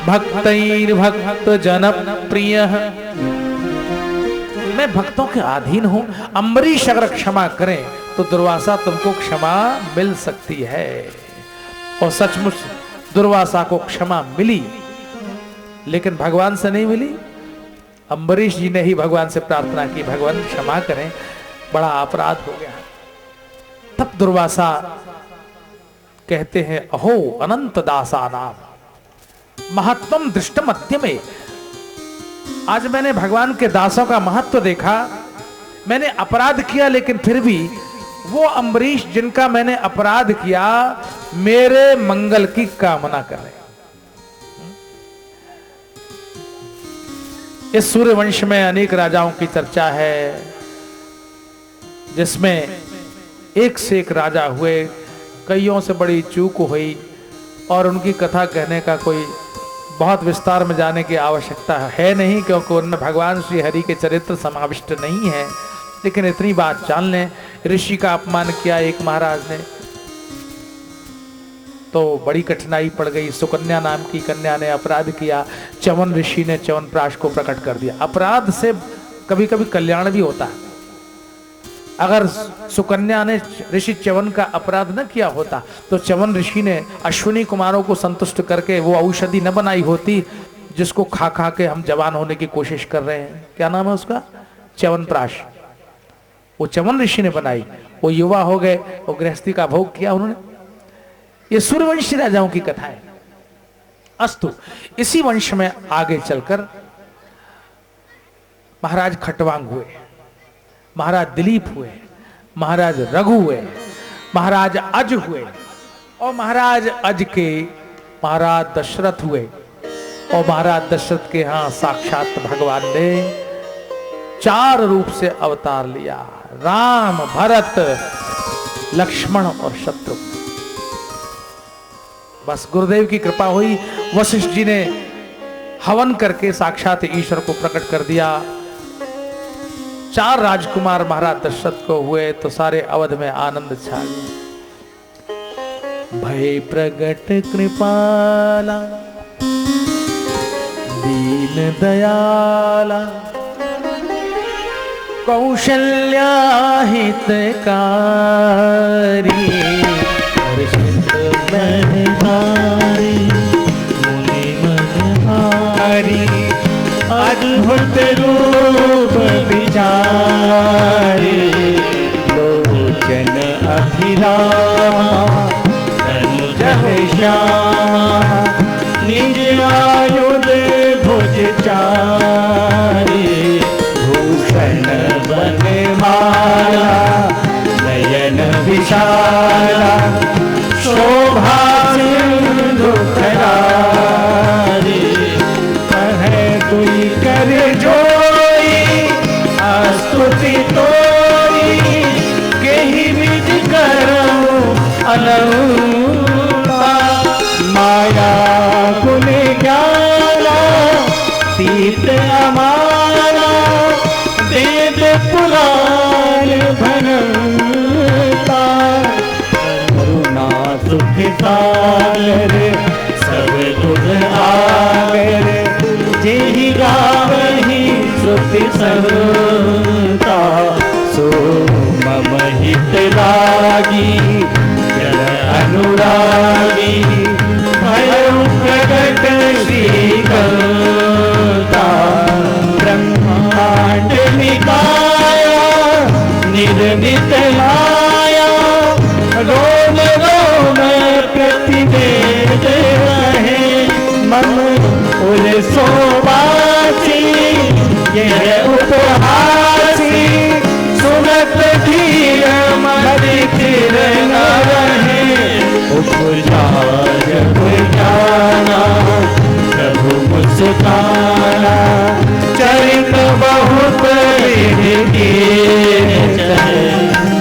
Speaker 1: भक्तैर्भक्त जनप्रियः। मैं भक्तों के अधीन हूं। अम्बरीश अगर क्षमा करें तो दुर्वासा तुमको क्षमा मिल सकती है। और सचमुच दुर्वासा को क्षमा मिली, लेकिन भगवान से नहीं मिली। अम्बरीश जी ने ही भगवान से प्रार्थना की, भगवान क्षमा करें, बड़ा अपराध हो गया। तब दुर्वासा कहते हैं अहो अनंत दासा नाम महत्वम दृष्टम अद्यमे। आज मैंने भगवान के दासों का महत्व देखा। मैंने अपराध किया, लेकिन फिर भी वो अम्बरीश जिनका मैंने अपराध किया मेरे मंगल की कामना कर रहे। इस सूर्यवंश में अनेक राजाओं की चर्चा है, जिसमें एक से एक राजा हुए, कईयों से बड़ी चूक हुई, और उनकी कथा कहने का कोई बहुत विस्तार में जाने की आवश्यकता है नहीं, क्योंकि उनमें भगवान श्री हरि के चरित्र समाविष्ट नहीं है। लेकिन इतनी बात जान लें, ऋषि का अपमान किया एक महाराज ने तो बड़ी कठिनाई पड़ गई। सुकन्या नाम की कन्या ने अपराध किया, च्यवन ऋषि ने च्यवनप्राश को प्रकट कर दिया। अपराध से कभी कभी कल्याण भी होता है। अगर सुकन्या ने ऋषि च्यवन का अपराध न किया होता तो च्यवन ऋषि ने अश्विनी कुमारों को संतुष्ट करके वो औषधि न बनाई होती जिसको खा खा के हम जवान होने की कोशिश कर रहे हैं। क्या नाम है उसका? च्यवनप्राश। वो च्यवन ऋषि ने बनाई, वो युवा हो गए, वो गृहस्थी का भोग किया उन्होंने। ये सूर्यवंशी राजाओं की कथा है। अस्तु, इसी वंश में आगे चलकर महाराज खटवांग हुए, महाराज दिलीप हुए, महाराज रघु हुए, महाराज अज हुए, और महाराज अज के महाराज दशरथ हुए। और महाराज दशरथ के यहां साक्षात भगवान ने 4 रूप से अवतार लिया, राम, भरत, लक्ष्मण और शत्रुघ्न। बस गुरुदेव की कृपा हुई, वशिष्ठ जी ने हवन करके साक्षात ईश्वर को प्रकट कर दिया। 4 राजकुमार महाराज दशरथ को हुए तो सारे अवध में आनंद छा गया। भय प्रगट कृपाला दीन दयाला कौशल्या हितकारी हर्षित मनहारी मुनि मनहारी
Speaker 2: बहुत रूप विचारे, लोचन अभिरामा तनुज श्यामा, निज आयुध भुज चारे, भूषण बनमाला नयन विशाला, शोभा सिंधु करारे, कहे दुई कर जोई स्तुति तोई, केहि विधि करो अनंता, माया गुण ज्ञाना तीत अमाना, वेद पुराण भरता, करुणा सुख सागर सब गुण आगर, जेहि गावहि श्रुति संता, सो मम हित लागी जन अनुरागी, भयउ प्रगट श्रीकांता, ब्रह्मांड निकाया निर्मित माया, रोम रोम प्रतिवेद रहे, मन उर सोवासी यह उपहासी, सुनत धीर मन स्थिर न रहे, उपजा जब जाना प्रभु मुस्काना, चरित बहुत विधि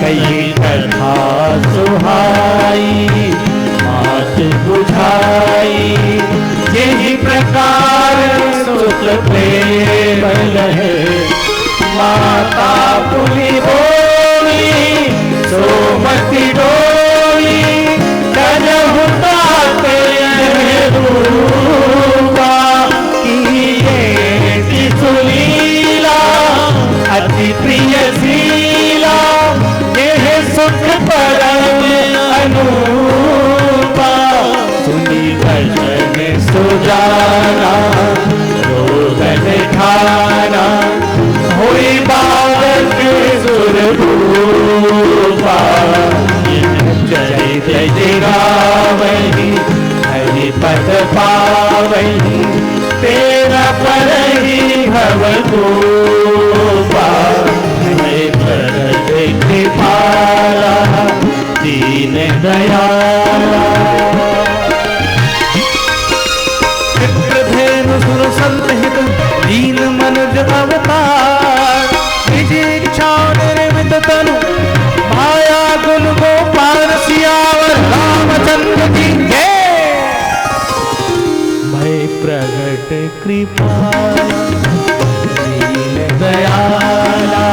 Speaker 2: कई कथा सुहाई, मात बुझाई, यही प्रकार सुत प्रेम रहे, माता पुनि बोली सोमति डोली, कजहु तात रूपा, किए सुलीला अति प्रिय शीला, यह सुख परम अनूपा, सुनी दर्शन सुजाना रोदन ठाना, होई बालक सुरभूपा, चरित जिगावहि हरि पद पावहि, तेरा परहि भवतोपा, हे प्रगट कृपाला दीन दयाला,
Speaker 1: चित्रधेनु सुर संहित दीन मनुज अवतार, निज इच्छा निर्मित तनु माया गुण गोपाल, सियावर रामचंद्र की जय।
Speaker 2: भय प्रगट कृपाला दीन दयाला,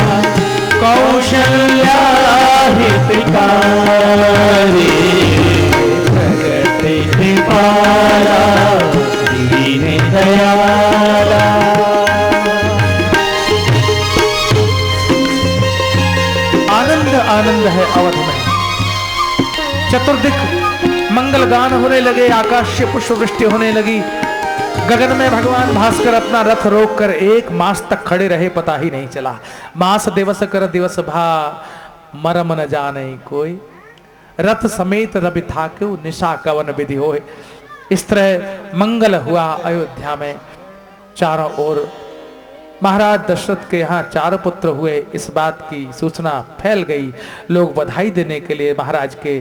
Speaker 2: कौशल्या हितकारी, प्रगट कृपाला दीन दयाला।
Speaker 1: आनंद आनंद है अवध में, चतुर्दिक मंगल गान होने लगे, आकाश से पुष्प वृष्टि होने लगी, गगन में भगवान भास्कर अपना रथ रोककर 1 मास तक खड़े रहे, पता ही नहीं चला। मास दिवस कर दिवस भा, मरम न जाने कोई, रथ समेत रवि था क्यों, निशा कवन विधि होए। इस तरह मंगल हुआ अयोध्या में। चारों ओर महाराज दशरथ के यहाँ 4 पुत्र हुए, इस बात की सूचना फैल गई। लोग बधाई देने के लिए महाराज के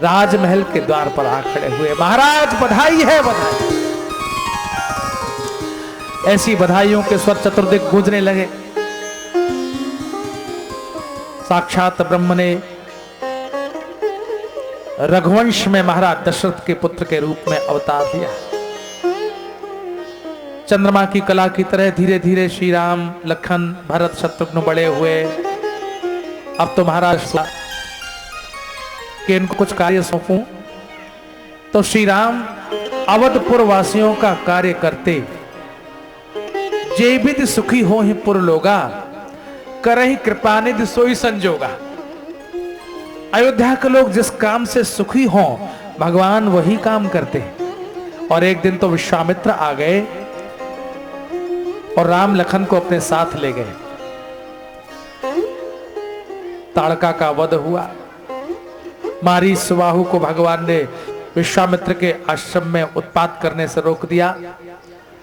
Speaker 1: राजमहल के द्वार पर आ खड़े हुए। महाराज बधाई है, बधाई। ऐसी बधाइयों के स्वर चतुर्दिक गूंजने लगे। साक्षात ब्रह्म ने रघुवंश में महाराज दशरथ के पुत्र के रूप में अवतार लिया। चंद्रमा की कला की तरह धीरे धीरे श्री राम, लखन, भरत, शत्रुघ्न बड़े हुए। अब तो महाराज कि इनको कुछ कार्य सौंपूं, तो श्री राम अवधपुर वासियों का कार्य करते। जे विधि सुखी हो ही पुर लोगा, करहि कृपानिधि सोई संजोगा। अयोध्या के लोग जिस काम से सुखी हों, भगवान वही काम करते हैं। और एक दिन तो विश्वामित्र आ गए, और राम लखन को अपने साथ ले गए। ताड़का का वध हुआ। मारी सुबाहु को भगवान ने विश्वामित्र के आश्रम में उत्पात करने से रोक दिया,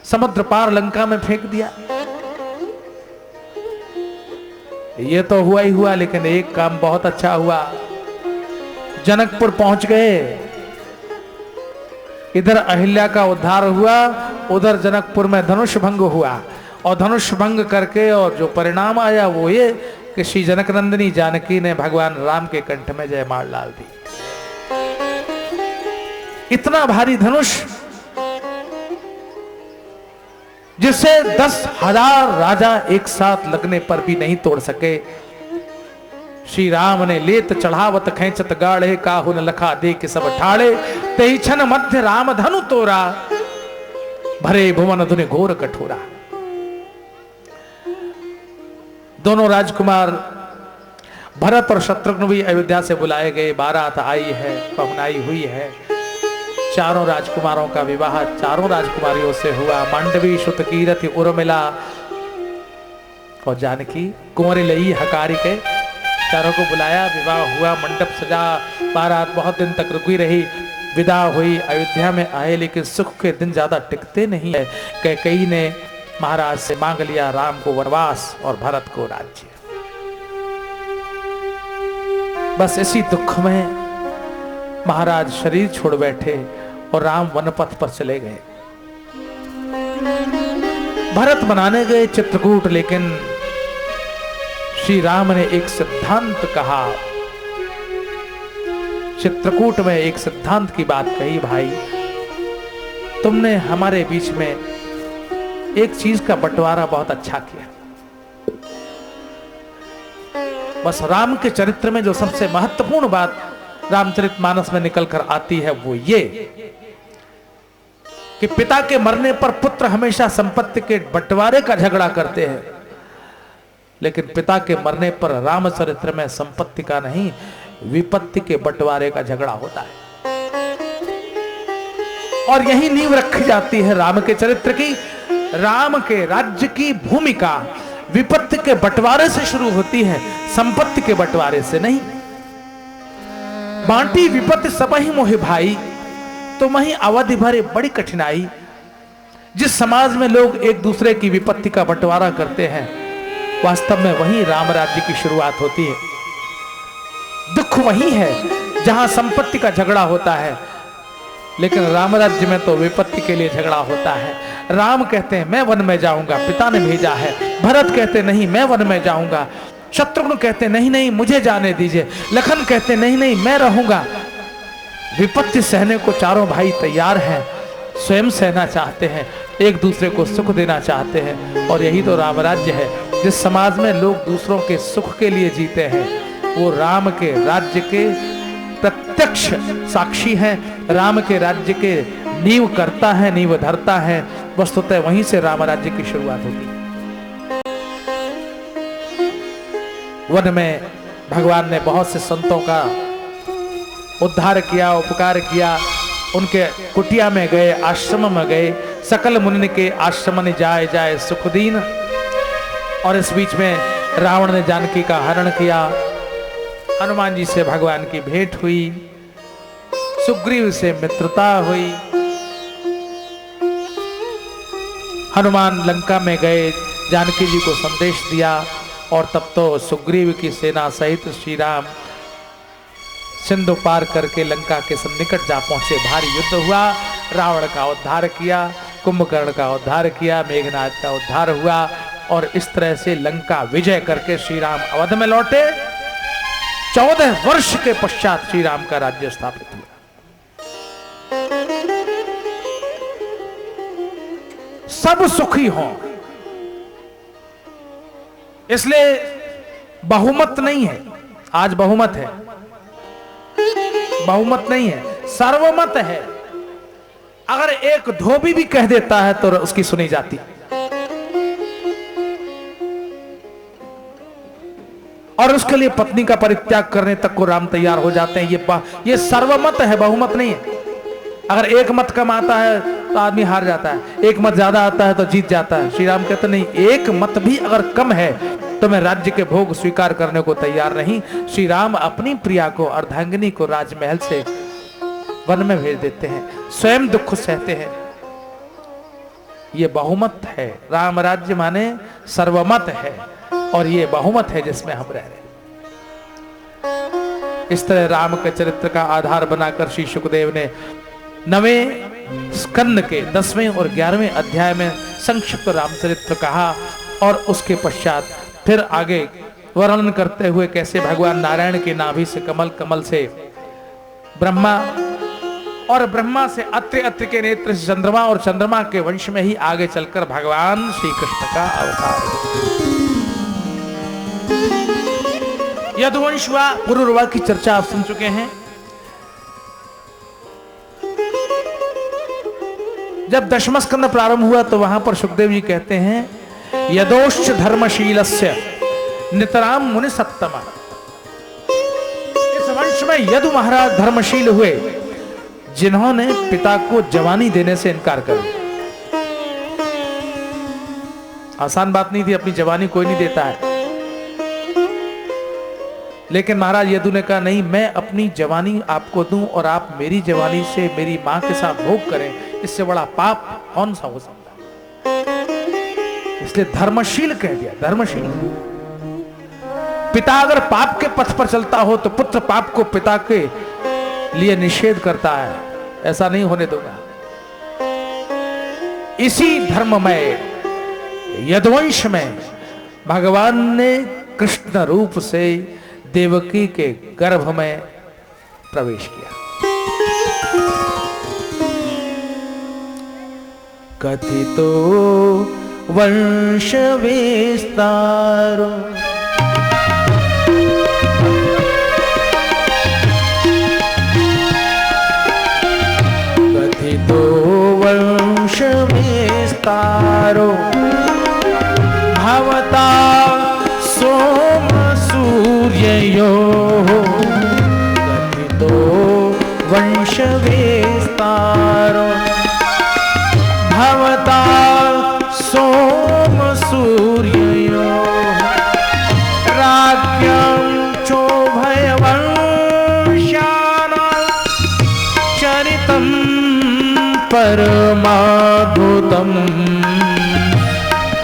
Speaker 1: समुद्र पार लंका में फेंक दिया। ये तो हुआ ही हुआ, लेकिन एक काम बहुत अच्छा हुआ। जनकपुर पहुंच गए। इधर अहिल्या का उद्धार हुआ, उधर जनकपुर में धनुष भंग हुआ। और धनुष भंग करके और जो परिणाम आया वो ये कि श्री जनक नंदिनी जानकी ने भगवान राम के कंठ में जयमाल डाल दी। इतना भारी धनुष जिसे 10,000 राजा एक साथ लगने पर भी नहीं तोड़ सके। श्री राम ने लेत चढ़ावत खेचत गाढ़े, काहु न लखा दे के सब ठाड़े। तेई छन मध्य राम धनु तोरा, भरे भुवन धुनि घोर कठोरा। दोनों राजकुमार भरत और शत्रुघ्न भी अयोध्या से बुलाए गए। बारात आई है, पहुनाई हुई है। चारों राजकुमारों का विवाह चारों राजकुमारियों से हुआ। मांडवी सुत कीरति उर्मिला और जानकी कुंवरी लई हकारी के चारों को बुलाया। विवाह हुआ, मंडप सजा, बारात बहुत दिन तक रुकी रही। विदा हुई, अयोध्या में आए, लेकिन सुख के दिन ज्यादा टिकते नहीं है। कैकेयी ने महाराज से मांग लिया राम को वनवास और भरत को राज्य। बस इसी दुख में महाराज शरीर छोड़ बैठे और राम वनपथ पर चले गए। भरत बनाने गए चित्रकूट, लेकिन श्री राम ने एक सिद्धांत कहा। चित्रकूट में एक सिद्धांत की बात कही, भाई तुमने हमारे बीच में एक चीज का बंटवारा बहुत अच्छा किया। बस राम के चरित्र में जो सबसे महत्वपूर्ण बात रामचरितमानस में निकलकर आती है वो ये कि पिता के मरने पर पुत्र हमेशा संपत्ति के बंटवारे का झगड़ा करते हैं, लेकिन पिता के मरने पर रामचरित्र में संपत्ति का नहीं, विपत्ति के बंटवारे का झगड़ा होता है। और यही नींव रखी जाती है राम के चरित्र की। राम के राज्य की भूमिका विपत्ति के बंटवारे से शुरू होती है, संपत्ति के बंटवारे से नहीं। बांटी विपत्ति सब ही मोहि भाई, तो वही अवधि भरे बड़ी कठिनाई। जिस समाज में लोग एक दूसरे की विपत्ति का बंटवारा करते हैं, वास्तव में वही राम राज्य की शुरुआत होती है। दुख वही है जहां संपत्ति का झगड़ा होता है, लेकिन राम राज्य में तो विपत्ति के लिए झगड़ा होता है। राम कहते हैं मैं वन में जाऊंगा, पिता ने भेजा है। भरत कहते नहीं मैं वन में जाऊंगा। शत्रुघ्न कहते नहीं नहीं मुझे जाने दीजिए। लखन कहते नहीं नहीं मैं रहूंगा। विपत्ति सहने को चारों भाई तैयार हैं, स्वयं सहना चाहते हैं, एक दूसरे को सुख देना चाहते हैं। और यही तो राम राज्य है। जिस समाज में लोग दूसरों के सुख के लिए जीते हैं, वो राम के राज्य के प्रत्यक्ष साक्षी हैं। राम के राज्य के नींव करता है, नींव धरता है। वस्तुतः वहीं से राम राज्य की शुरुआत होगी। वन में भगवान ने बहुत से संतों का उद्धार किया, उपकार किया। उनके कुटिया में गए, आश्रम में गए। सकल मुनि के आश्रम में जाए जाए सुखदीन। और इस बीच में रावण ने जानकी का हरण किया। हनुमान जी से भगवान की भेंट हुई, सुग्रीव से मित्रता हुई। हनुमान लंका में गए, जानकी जी को संदेश दिया। और तब तो सुग्रीव की सेना सहित श्री राम सिंधु पार करके लंका के सन्निकट जा पहुंचे। भारी युद्ध हुआ, रावण का उद्धार किया, कुंभकर्ण का उद्धार किया, मेघनाद का उद्धार हुआ। और इस तरह से लंका विजय करके श्री राम अवध में लौटे। 14 वर्ष के पश्चात श्री राम का राज्य स्थापित हुआ। सब सुखी हों, इसलिए बहुमत नहीं है। आज बहुमत है, बहुमत नहीं है, सर्वमत है। अगर एक धोबी भी कह देता है तो उसकी सुनी जाती। और उसके लिए पत्नी का परित्याग करने तक को राम तैयार हो जाते हैं। ये सर्वमत है, बहुमत नहीं है। अगर एक मत कम आता है तो आदमी हार जाता है, एक मत ज्यादा आता है तो जीत जाता है। श्री राम कहते नहीं, एक मत भी अगर कम है तो मैं राज्य के भोग स्वीकार करने को तैयार नहीं। श्री राम अपनी प्रिया को, अर्धांगिनी को राजमहल से वन में भेज देते हैं, स्वयं दुख सहते हैं। ये बहुमत है, राम राज्य माने सर्वमत है, और ये बहुमत है जिसमें हम रह रहे हैं। इस तरह राम के चरित्र का आधार बनाकर श्री सुखदेव ने 9वें स्कंद के 10वें और 11वें अध्याय में संक्षिप्त रामचरित्र कहा, और उसके पश्चात फिर आगे वर्णन करते हुए कैसे भगवान नारायण की नाभि से कमल, कमल से ब्रह्मा, और ब्रह्मा से अत्रि, अत्रि के नेत्र से चंद्रमा, और चंद्रमा के वंश में ही आगे चलकर भगवान श्री कृष्ण का अवतार। यदुवंश व पुरुरवा की चर्चा आप सुन चुके हैं। जब दशम स्कंद प्रारंभ हुआ तो वहां पर सुखदेव जी कहते हैं, यदोश्च धर्मशीलस्य नितराम मुनि सत्तमा। इस वंश में यदु महाराज धर्मशील हुए, जिन्होंने पिता को जवानी देने से इनकार कर दिया। आसान बात नहीं थी, अपनी जवानी कोई नहीं देता है, लेकिन महाराज यदु ने कहा नहीं, मैं अपनी जवानी आपको दूं और आप मेरी जवानी से मेरी मां के साथ भोग करें, इससे बड़ा पाप कौन सा हो सकता है। इसलिए धर्मशील कह दिया, धर्मशील। पिता अगर पाप के पथ पर चलता हो तो पुत्र पाप को पिता के लिए निषेध करता है, ऐसा नहीं होने दूंगा। इसी धर्ममय यदुवंश में भगवान ने कृष्ण रूप से देवकी के गर्भ में प्रवेश किया। कथितो वंश विस्तारो कथितो वंश विस्तारो भवता सोम सूर्ययो कथितो वंश विस्तारो भवता सोम सूर्ययो राज्ञं चोभयवंशानां चरितं परमाद्भुतं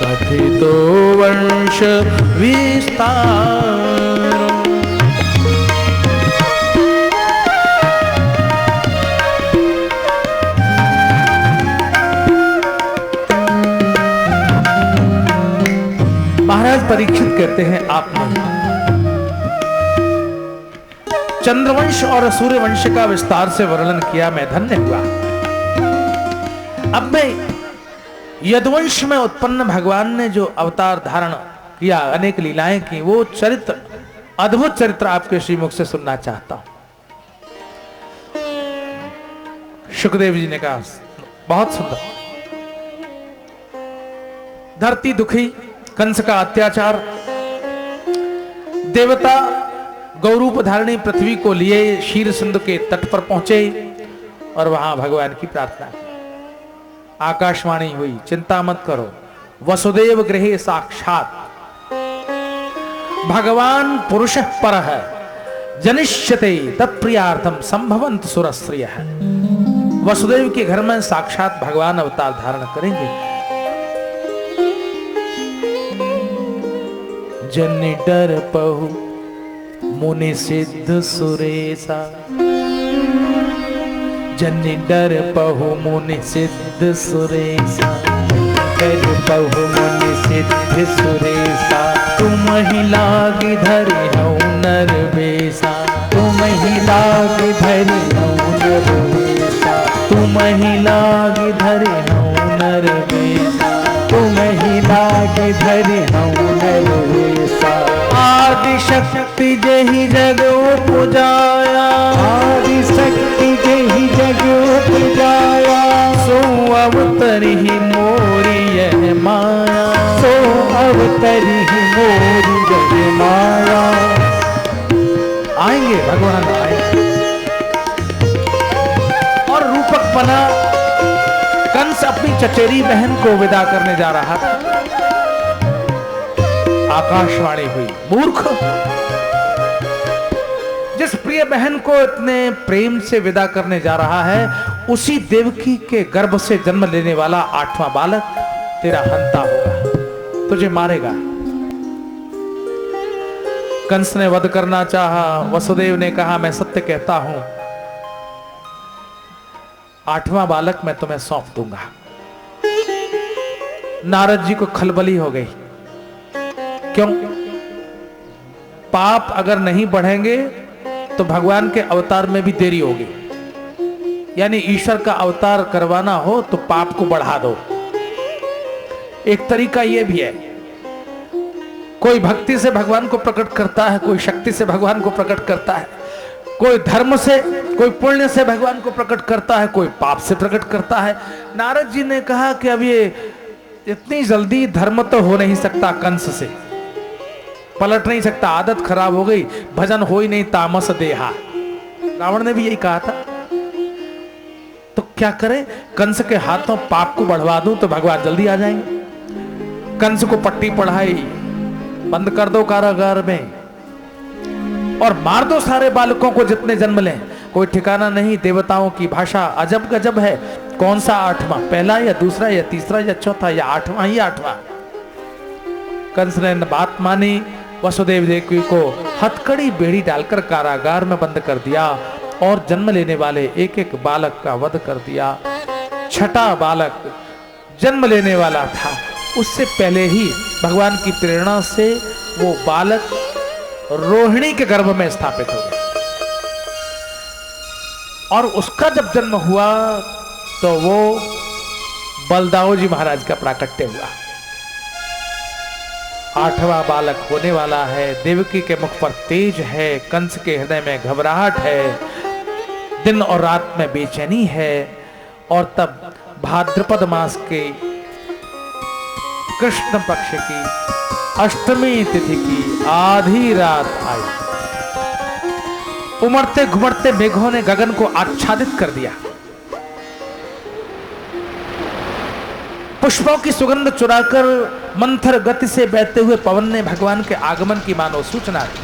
Speaker 1: कथितो वंश विस्तारो। महाराज परीक्षित कहते हैं, आपने चंद्रवंश और सूर्यवंश का विस्तार से वर्णन किया, मैं धन्य हुआ। अब मैं यदुवंश में उत्पन्न भगवान ने जो अवतार धारण किया, अनेक लीलाएं की, वो चरित्र, अद्भुत चरित्र आपके श्रीमुख से सुनना चाहता हूं। सुखदेव जी ने कहा, बहुत सुंदर। धरती दुखी, कंस का अत्याचार, देवता गौरूप धारणी पृथ्वी को लिए क्षीर सिंधु के तट पर पहुंचे और वहां भगवान की प्रार्थना की। आकाशवाणी हुई, चिंता मत करो, वसुदेव गृहे साक्षात भगवान पुरुष पर है, जनिष्यते तत्प्रियार्थम संभवंत सुरस्त्रिय है। वसुदेव के घर में साक्षात भगवान अवतार धारण करेंगे। जन डर पहु मुनि सिद्ध सुरेसा, जन डर पहु मुनि सिद्ध सुरेसा, डर पहु मुनि सिद्ध सुरेसा, तुम ही लागी धरि हऊ नर बेसा, तुम ही लागी धरि हऊ नर बेसा, तुम ही लागी धरि हऊ नर बेसा, तुम ही लागी धरि हऊ नर बेसा। आदि शक्ति जहि जग उपजाया, आदि शक्ति जहि जग उपजाया, सो अवतरि मोरी यह माया, सो अवतरि मोरी यह माया। आएंगे भगवान आएंगे और रूपक बचपना कंस अपनी चचेरी बहन को विदा करने जा रहा था। आकाशवाणी हुई, मूर्ख, जिस प्रिय बहन को इतने प्रेम से विदा करने जा रहा है, उसी देवकी के गर्भ से जन्म लेने वाला 8वां बालक तेरा हंता होगा, तुझे मारेगा। कंस ने वध करना चाहा। वसुदेव ने कहा, मैं सत्य कहता हूं, 8वां बालक मैं तुम्हें सौंप दूंगा। नारद जी को खलबली हो गई। क्यों? पाप अगर नहीं बढ़ेंगे तो भगवान के अवतार में भी देरी होगी। यानी ईश्वर का अवतार करवाना हो तो पाप को बढ़ा दो। एक तरीका यह भी है, कोई भक्ति से भगवान को प्रकट करता है, कोई शक्ति से भगवान को प्रकट करता है, कोई धर्म से, कोई पुण्य से भगवान को प्रकट करता है, कोई पाप से प्रकट करता है। नारद जी ने कहा कि अब ये इतनी जल्दी धर्म तो हो नहीं सकता, कंस से पलट नहीं सकता, आदत खराब हो गई, भजन हो ही नहीं, तामस देहा। रावण ने भी यही कहा था। तो क्या करे, कंस के हाथों पाप को बढ़वा दूं तो भगवान जल्दी आ जाएंगे। कंस को पट्टी पढ़ाई, बंद कर दो कारागार में और मार दो सारे बालकों को जितने जन्म लें, कोई ठिकाना नहीं। देवताओं की भाषा अजब गजब है। कौन सा 8वां, पहला या दूसरा या तीसरा या चौथा, या 8वां ही 8वां। कंस ने बात मानी। वसुदेव देवकी को हथकड़ी बेड़ी डालकर कारागार में बंद कर दिया और जन्म लेने वाले एक एक बालक का वध कर दिया। 6ठा बालक जन्म लेने वाला था, उससे पहले ही भगवान की प्रेरणा से वो बालक रोहिणी के गर्भ में स्थापित हो गया और उसका जब जन्म हुआ तो वो बलदाऊ जी महाराज का प्राकट्य हुआ। 8वां बालक होने वाला है। देवकी के मुख पर तेज है, कंस के हृदय में घबराहट है, दिन और रात में बेचैनी है। और तब भाद्रपद मास के कृष्ण पक्ष की अष्टमी तिथि की आधी रात आई। उमड़ते घुमड़ते मेघों ने गगन को आच्छादित कर दिया। पुष्पों की सुगंध चुराकर मंथर गति से बहते हुए पवन ने भगवान के आगमन की मानो सूचना दी।